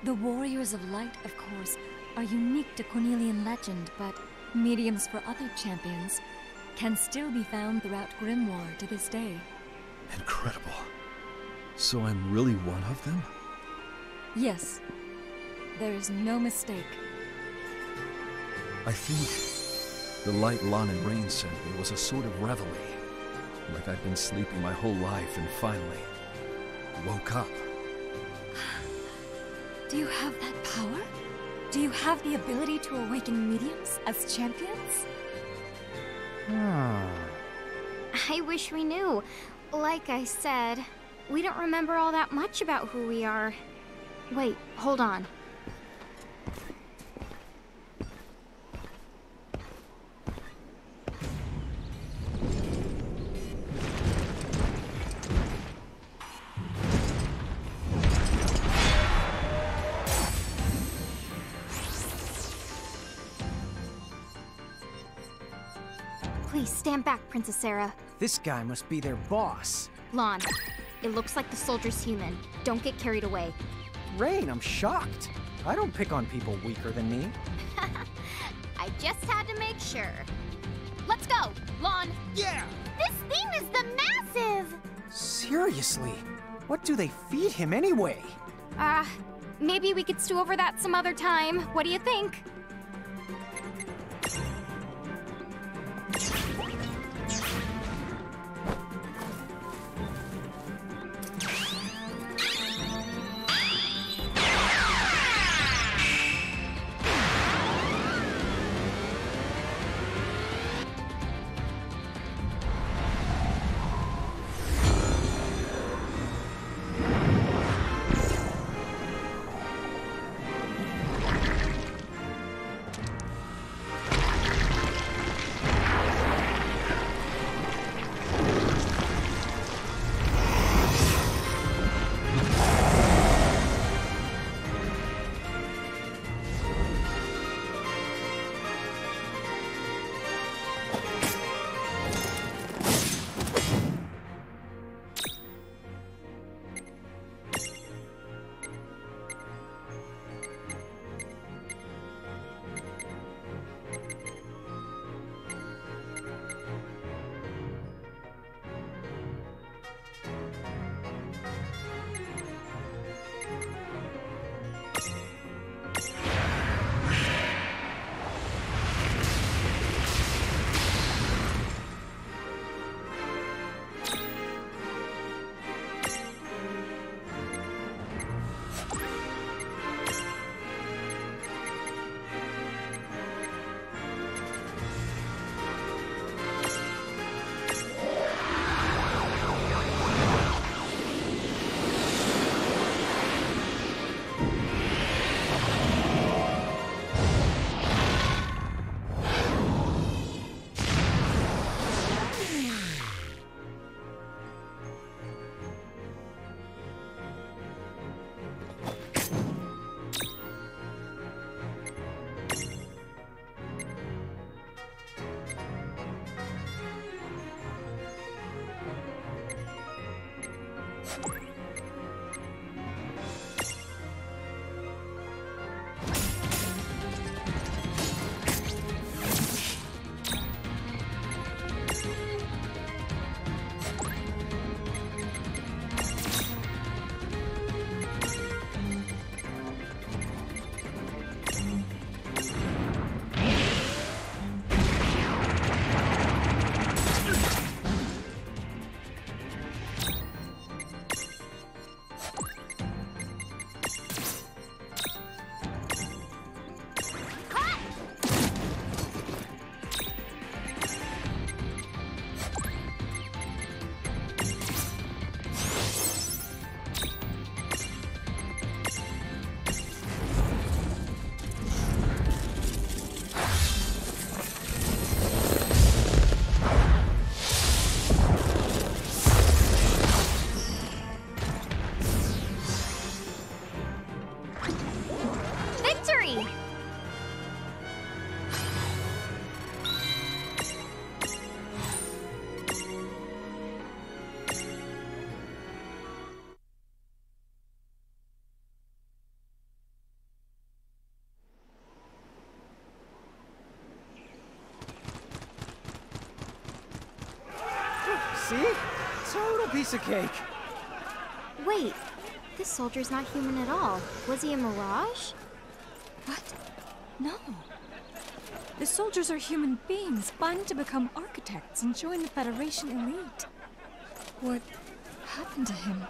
S10: The Warriors of Light, of course, are unique to Cornelian legend, but mediums for other champions can still be found throughout Grimoire to this day.
S17: Incredible. So I'm really one of them?
S10: Yes. There is no mistake.
S17: I think the light Lon and Rain sent me was a sort of reveille. Like I'd been sleeping my whole life and finally woke up.
S10: Do you have that power? Do you have the ability to awaken mediums as champions?
S2: I wish we knew. Like I said, we don't remember all that much about who we are. Wait, hold on. Please stand back, Princess Sarah.
S5: This guy must be their boss.
S2: Lon, it looks like the soldier's human. Don't get carried away.
S5: Rain, I'm shocked. I don't pick on people weaker than me.
S4: I just had to make sure. Let's go, Lon.
S5: Yeah!
S4: This thing is the massive!
S5: Seriously? What do they feed him anyway?
S2: Maybe we could stew over that some other time. What do you think?
S5: See? Total piece of cake.
S2: Wait, this soldier's not human at all. Was he a mirage?
S10: What? No. The soldiers are human beings, planning to become architects and join the Federation elite. What happened to him?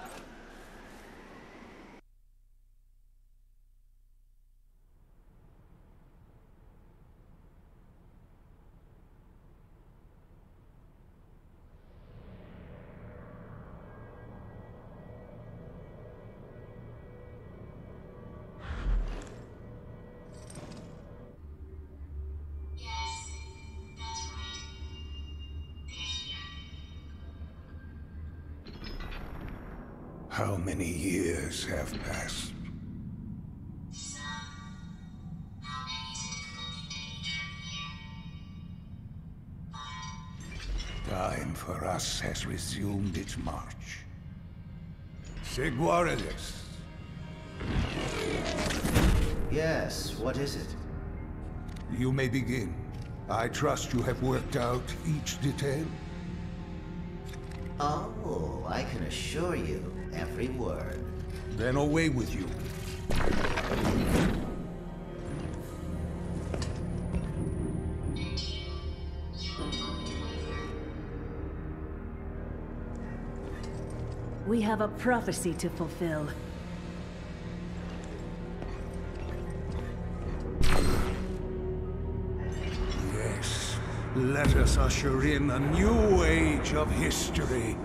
S7: How many years have passed? Time for us has resumed its march. Seguaredes.
S22: Yes, what is it?
S7: You may begin. I trust you have worked out each detail?
S22: Oh, I can assure you, every word.
S7: Then away with you.
S12: We have a prophecy to fulfill.
S7: Yes. Let us usher in a new age of history.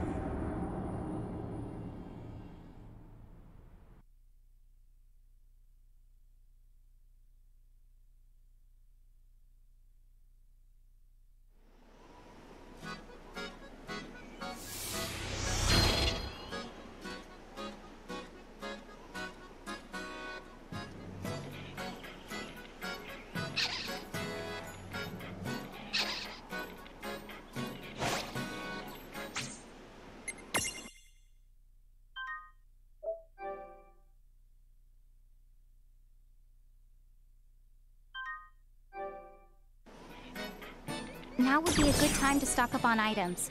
S2: Now would be a good time to stock up on items.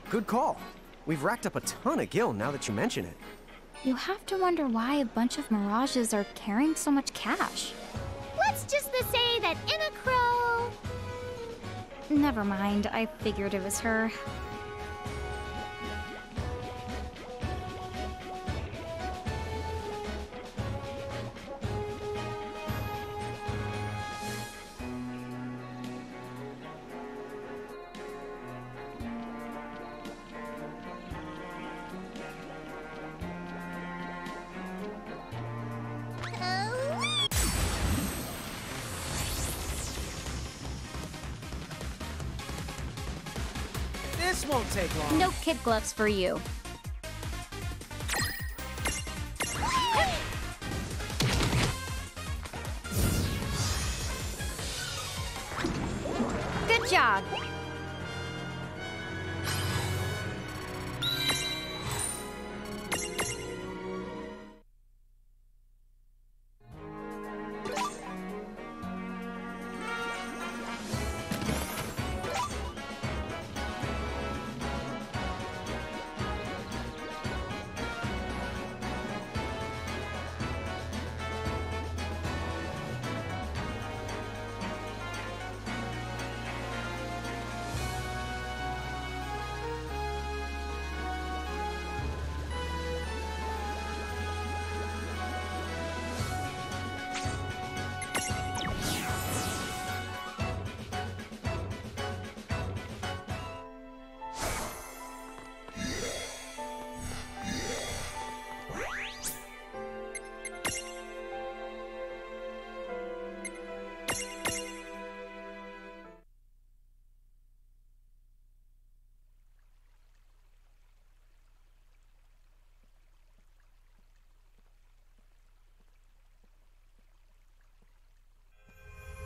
S5: Good call. We've racked up a ton of gil now that you mention it.
S2: You have to wonder why a bunch of mirages are carrying so much cash.
S4: Let's just say that Inacro...
S2: Never mind, I figured it was her.
S5: This won't take long.
S2: No kid gloves for you. Good job.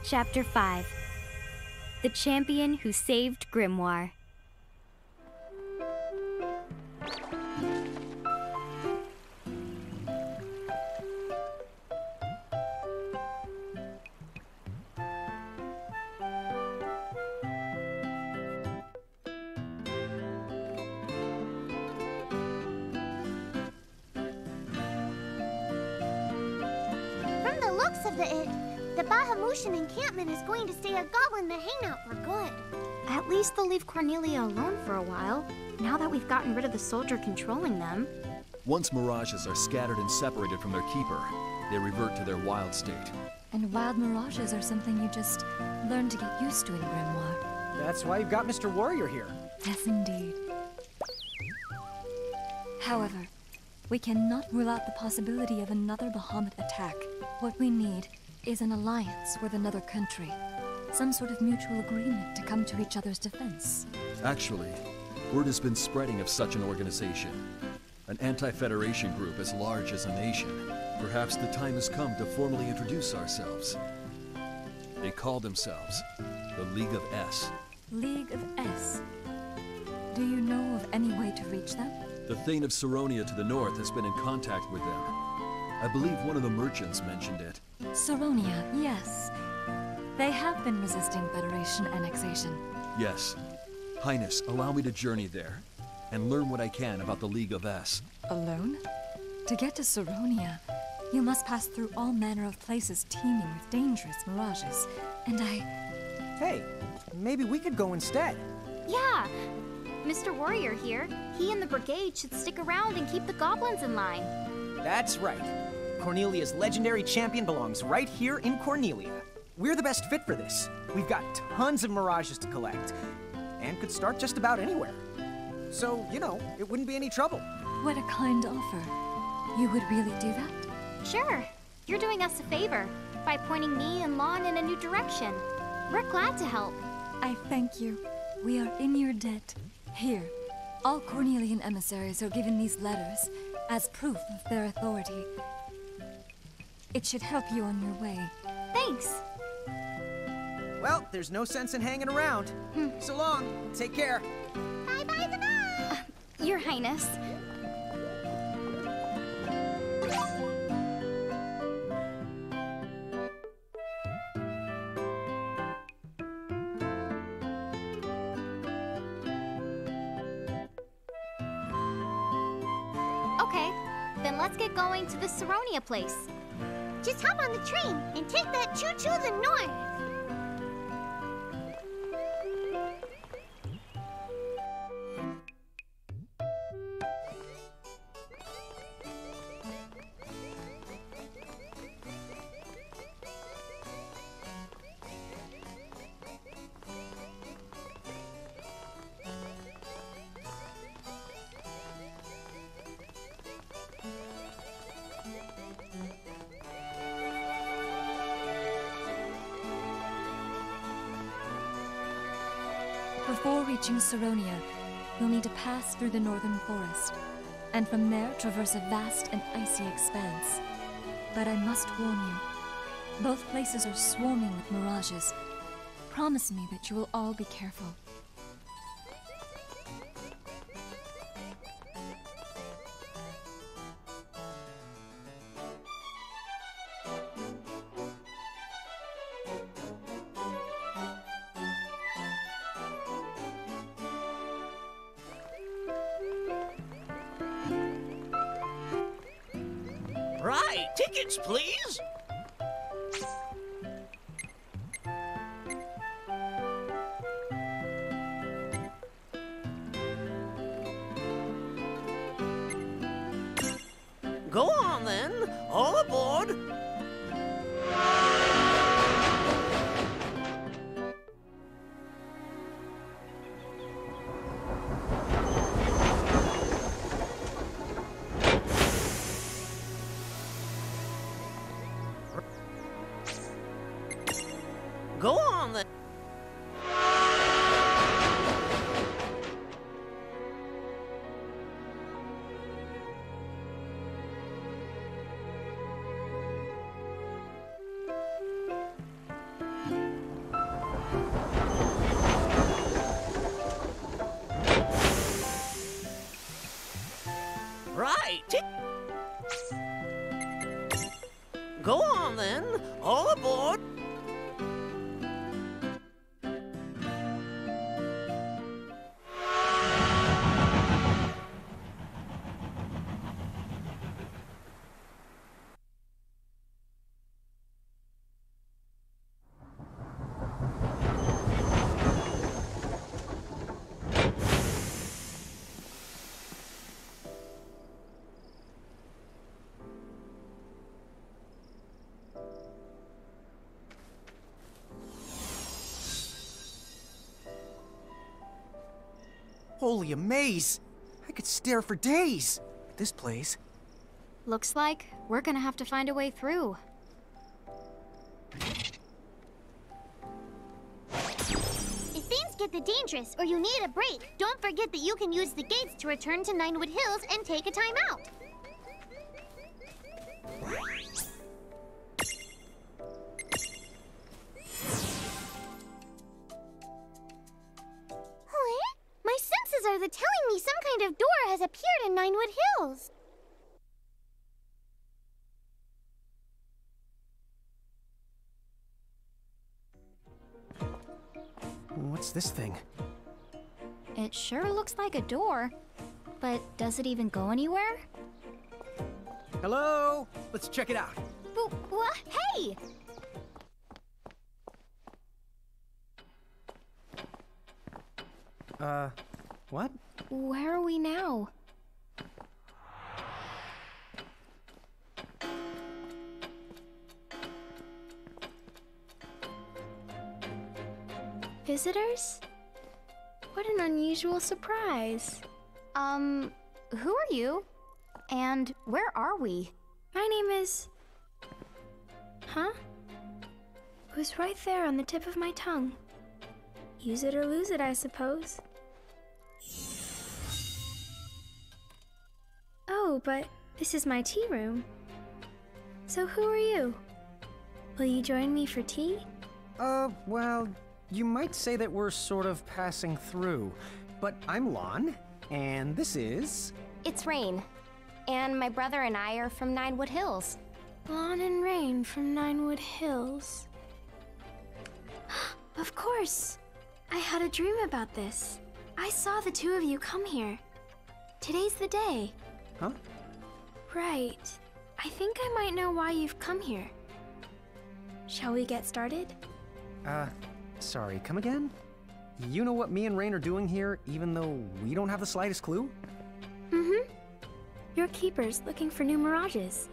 S3: Chapter 5. The Champion Who Saved Grimoire.
S4: looks of it, the Bahamutian encampment is going to stay a goblin to hangout for good.
S2: At least they'll leave Cornelia alone for a while, now that we've gotten rid of the soldier controlling them.
S17: Once mirages are scattered and separated from their keeper, they revert to their wild state.
S10: And wild mirages are something you just learn to get used to in Grimoire.
S5: That's why you've got Mr. Warrior here.
S10: Yes, indeed. However, we cannot rule out the possibility of another Bahamut attack. What we need is an alliance with another country. Some sort of mutual agreement to come to each other's defense.
S17: Actually, word has been spreading of such an organization. An anti-Federation group as large as a nation. Perhaps the time has come to formally introduce ourselves. They call themselves the League of S.
S10: League of S. Do you know of any way to reach them?
S17: The Thane of Saronia to the north has been in contact with them. I believe one of the merchants mentioned it.
S10: Saronia, yes. They have been resisting Federation annexation.
S17: Yes. Highness, allow me to journey there and learn what I can about the League of S.
S10: Alone? To get to Saronia, you must pass through all manner of places teeming with dangerous mirages. And
S5: Hey, maybe we could go instead.
S2: Yeah! Mr. Warrior here, he and the brigade should stick around and keep the goblins in line.
S5: That's right. Cornelia's legendary champion belongs right here in Cornelia. We're the best fit for this. We've got tons of mirages to collect, and could start just about anywhere. So, you know, it wouldn't be any trouble.
S10: What a kind offer. You would really do that?
S2: Sure. You're doing us a favor by pointing me and Lon in a new direction. We're glad to help.
S10: I thank you. We are in your debt. Here, all Cornelian emissaries are given these letters as proof of their authority. It should help you on your way.
S2: Thanks.
S5: Well, there's no sense in hanging around. So long. Take care.
S4: Bye-bye.
S2: Your Highness. Okay, then let's get going to the Saronia place.
S4: Just hop on the train and take that choo-choo to the north.
S10: Before reaching Saronia, you'll need to pass through the northern forest, and from there traverse a vast and icy expanse. But I must warn you, both places are swarming with mirages. Promise me that you will all be careful.
S16: Right, tickets, please. Go on then, all aboard. Go on then. Right. Go on then, all aboard.
S5: Holy amaze! I could stare for days at this place.
S2: Looks like we're gonna have to find a way through.
S4: If things get dangerous or you need a break, don't forget that you can use the gates to return to Ninewood Hills and take a time out. What? My senses are telling me some kind of door has appeared in Ninewood Hills.
S5: What's this thing?
S2: It sure looks like a door, but does it even go anywhere?
S5: Hello? Let's check it out.
S2: What? Hey!
S5: What?
S2: Where are we now?
S9: Visitors? What an unusual surprise.
S2: Who are you? And where are we?
S9: My name is... Huh? It was right there on the tip of my tongue. Use it or lose it, I suppose. Oh, but this is my tea room. So who are you? Will you join me for tea?
S5: Well, you might say that we're sort of passing through. But I'm Lon, and this is...
S6: It's Rain. And my brother and I are from Ninewood Hills.
S9: Lon and Rain from Ninewood Hills. Of course! I had a dream about this. I saw the two of you come here. Today's the day.
S5: Huh?
S9: Right. I think I might know why you've come here. Shall we get started?
S5: Sorry, come again? You know what me and Rain are doing here, even though we don't have the slightest clue?
S9: Mm-hmm. You're keepers looking for new mirages.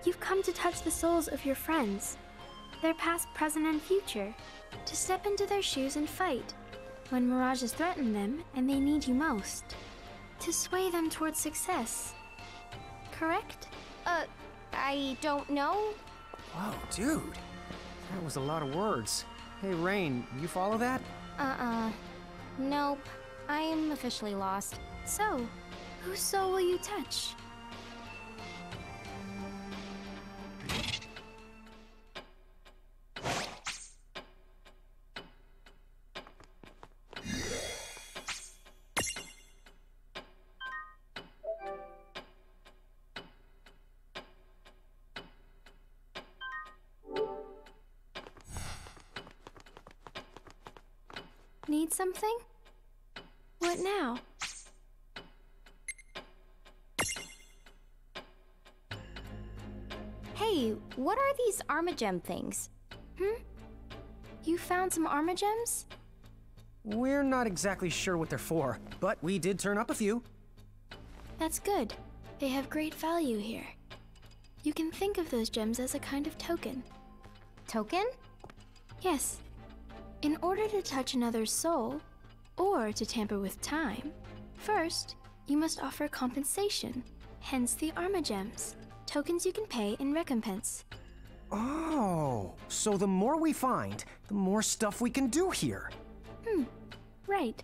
S9: You've come to touch the souls of your friends, their past, present, and future, to step into their shoes and fight when mirages threaten them and they need you most, to sway them towards success. Correct?
S6: I don't know.
S5: Whoa, dude. That was a lot of words. Hey, Rain, you follow that?
S6: Nope. I'm officially lost.
S9: So, whose soul will you touch? Need something? What now?
S6: Hey, what are these Armagem things?
S9: You found some Armagems?
S5: We're not exactly sure what they're for, but we did turn up a few.
S9: That's good. They have great value here. You can think of those gems as a kind of token.
S6: Token?
S9: Yes. In order to touch another's soul, or to tamper with time, first, you must offer compensation, hence the Armagems, tokens you can pay in recompense.
S5: Oh, so the more we find, the more stuff we can do here.
S9: Right.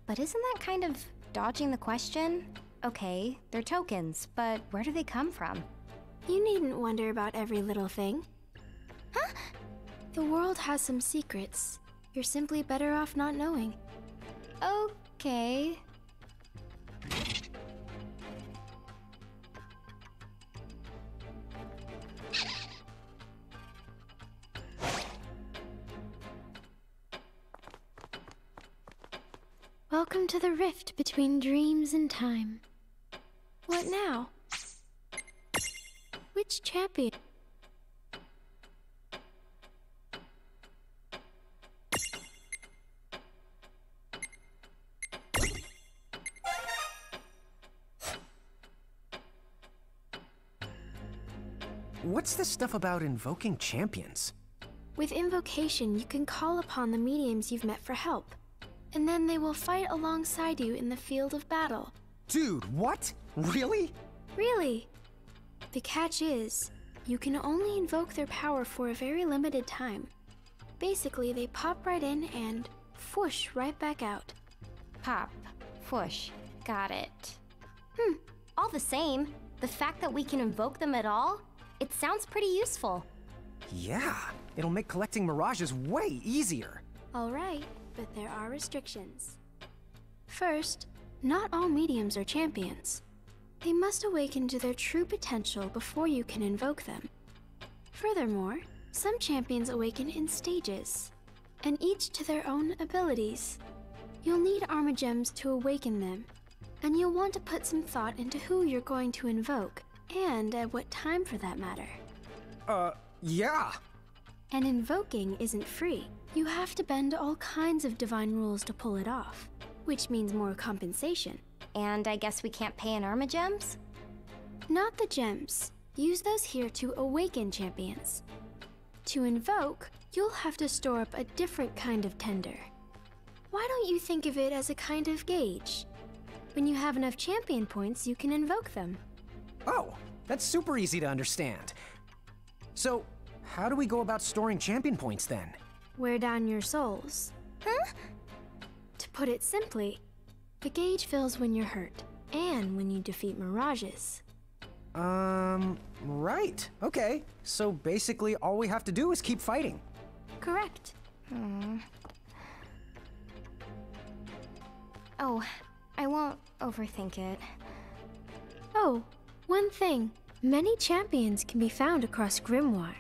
S6: But isn't that kind of dodging the question? Okay, they're tokens, but where do they come from?
S9: You needn't wonder about every little thing.
S6: Huh?
S9: The world has some secrets. You're simply better off not knowing.
S6: Okay.
S9: Welcome to the rift between dreams and time. What now? Which champion?
S5: What's this stuff about invoking champions?
S9: With invocation, you can call upon the mediums you've met for help. and then they will fight alongside you in the field of battle.
S5: Dude, what? Really?
S9: Really? The catch is, you can only invoke their power for a very limited time. Basically, they pop right in and whoosh right back out.
S2: Pop, whoosh, got it. All the same, the fact that we can invoke them at all, it sounds pretty useful.
S5: Yeah, it'll make collecting mirages way easier.
S9: All right, but there are restrictions. First, not all mediums are champions. They must awaken to their true potential before you can invoke them. Furthermore, some champions awaken in stages, and each to their own abilities. You'll need armor gems to awaken them, and you'll want to put some thought into who you're going to invoke, and at what time for that matter.
S5: Yeah.
S9: And invoking isn't free. You have to bend all kinds of divine rules to pull it off, which means more compensation.
S2: And I guess we can't pay in armor gems?
S9: Not the gems. Use those here to awaken champions. To invoke, you'll have to store up a different kind of tender. Why don't you think of it as a kind of gauge? When you have enough champion points, you can invoke them.
S5: Oh, that's super easy to understand. So, how do we go about storing champion points then?
S9: Wear down your souls.
S2: Huh?
S9: To put it simply, the gauge fills when you're hurt, and when you defeat mirages.
S5: Right. Okay. So basically all we have to do is keep fighting.
S9: Correct.
S2: Oh, I won't overthink it.
S9: Oh, one thing. Many champions can be found across Grimoire,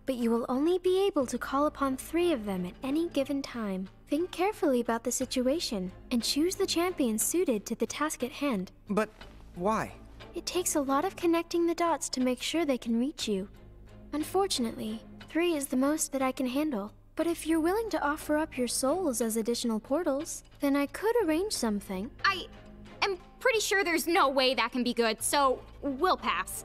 S9: but you will only be able to call upon 3 of them at any given time. Think carefully about the situation, and choose the champion suited to the task at hand.
S5: But why?
S9: It takes a lot of connecting the dots to make sure they can reach you. Unfortunately, 3 is the most that I can handle. But if you're willing to offer up your souls as additional portals, then I could arrange something.
S8: I am pretty sure there's no way that can be good, so we'll pass.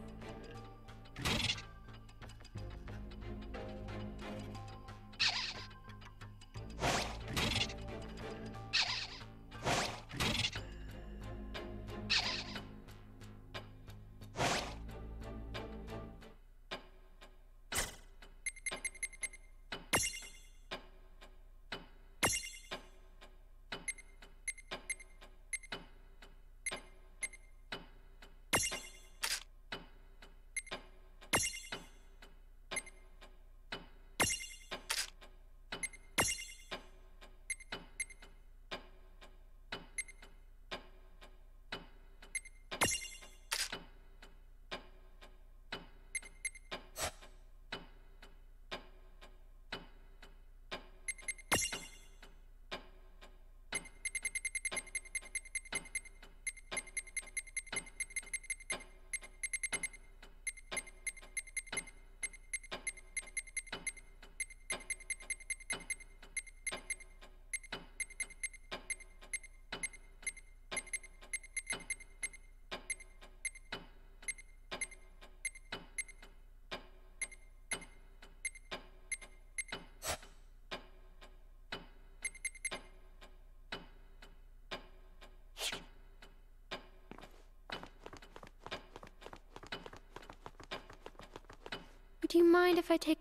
S9: Do you mind if I take...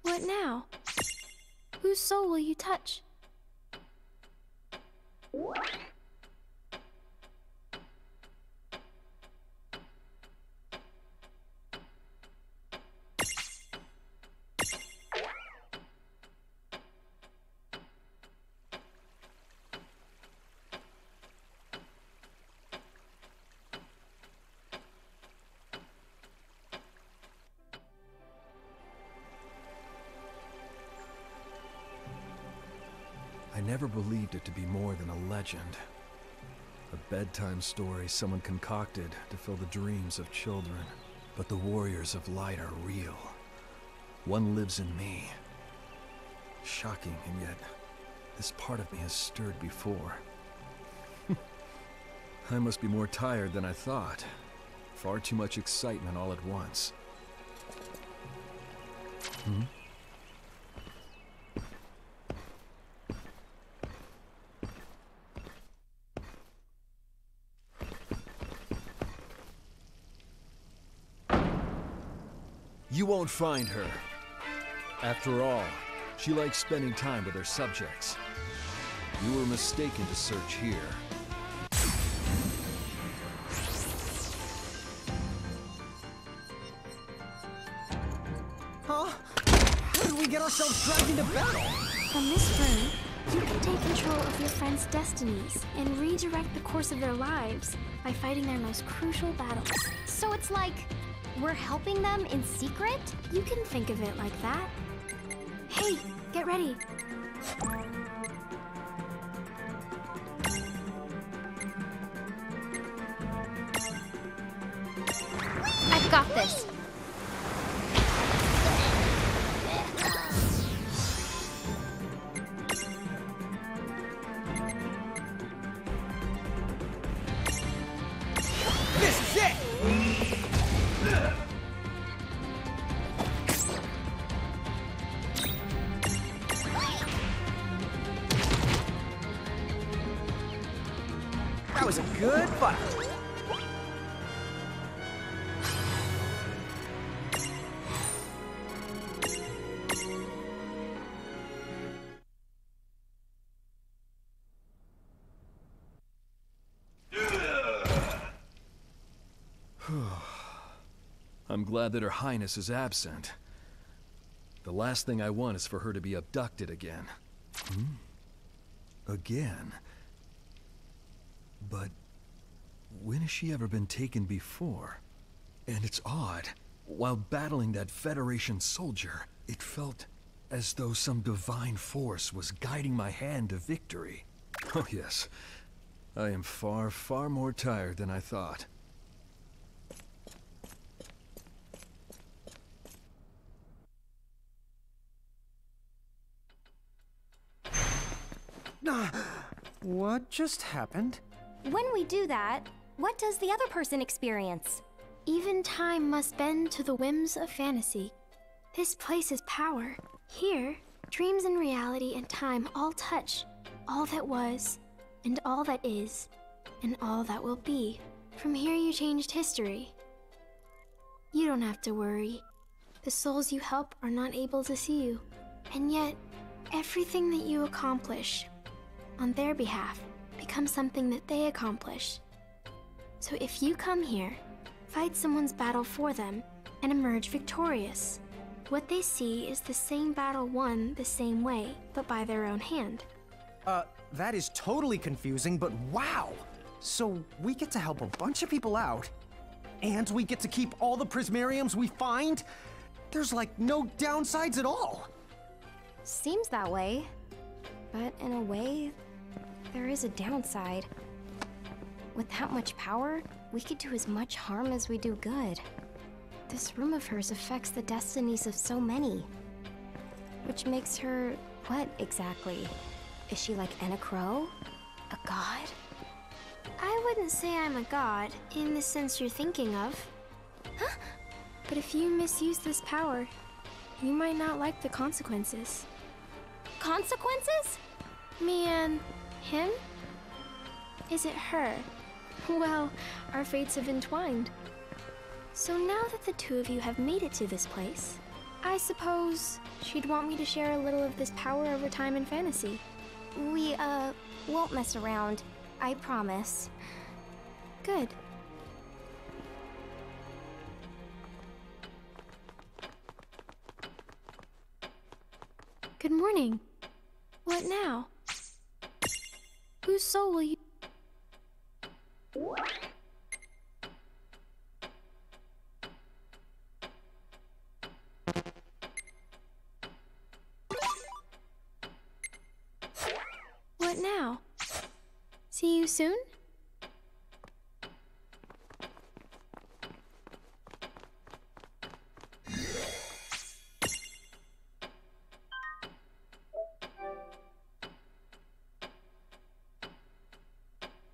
S9: What now? Whose soul will you touch?
S17: I never believed it to be more than a legend. A bedtime story someone concocted to fill the dreams of children. But the warriors of light are real. One lives in me. Shocking, and yet this part of me has stirred before. I must be more tired than I thought. Far too much excitement all at once. You won't find her. After all, she likes spending time with her subjects. You were mistaken to search here.
S5: Huh? How did we get ourselves dragged into battle?
S9: From this room, you can take control of your friends' destinies and redirect the course of their lives by fighting their most crucial battles.
S3: So it's like we're helping them in secret?
S9: You can think of it like that. Hey, get ready.
S3: I've got this.
S5: This is it! That was a good fight.
S17: I'm glad that Her Highness is absent. The last thing I want is for her to be abducted again. Again? But when has she ever been taken before? And it's odd. While battling that Federation soldier, it felt as though some divine force was guiding my hand to victory. Oh yes, I am far, far more tired than I thought.
S5: What just happened?
S3: When we do that, what does the other person experience?
S9: Even time must bend to the whims of fantasy. This place is power. Here, dreams and reality and time all touch. All that was, and all that is, and all that will be. From here you changed history. You don't have to worry. The souls you help are not able to see you. And yet, everything that you accomplish on their behalf becomes something that they accomplish. So if you come here, fight someone's battle for them, and emerge victorious, what they see is the same battle won the same way, but by their own hand.
S5: That is totally confusing, but wow! So we get to help a bunch of people out, and we get to keep all the prismariums we find? There's like no downsides at all!
S3: Seems that way. But in a way, there is a downside. With that much power, we could do as much harm as we do good. This room of hers affects the destinies of so many. Which makes her what exactly? Is she like Anna Crow? A god?
S9: I wouldn't say I'm a god, in the sense you're thinking of. Huh? But if you misuse this power, you might not like the consequences.
S3: Consequences?
S9: Me and him? Is it her? Well, our fates have entwined. So now that the two of you have made it to this place, I suppose she'd want me to share a little of this power over time and fantasy.
S3: We, won't mess around. I promise.
S9: Good. Good morning. What now? Whose soul will you... What now? See you soon?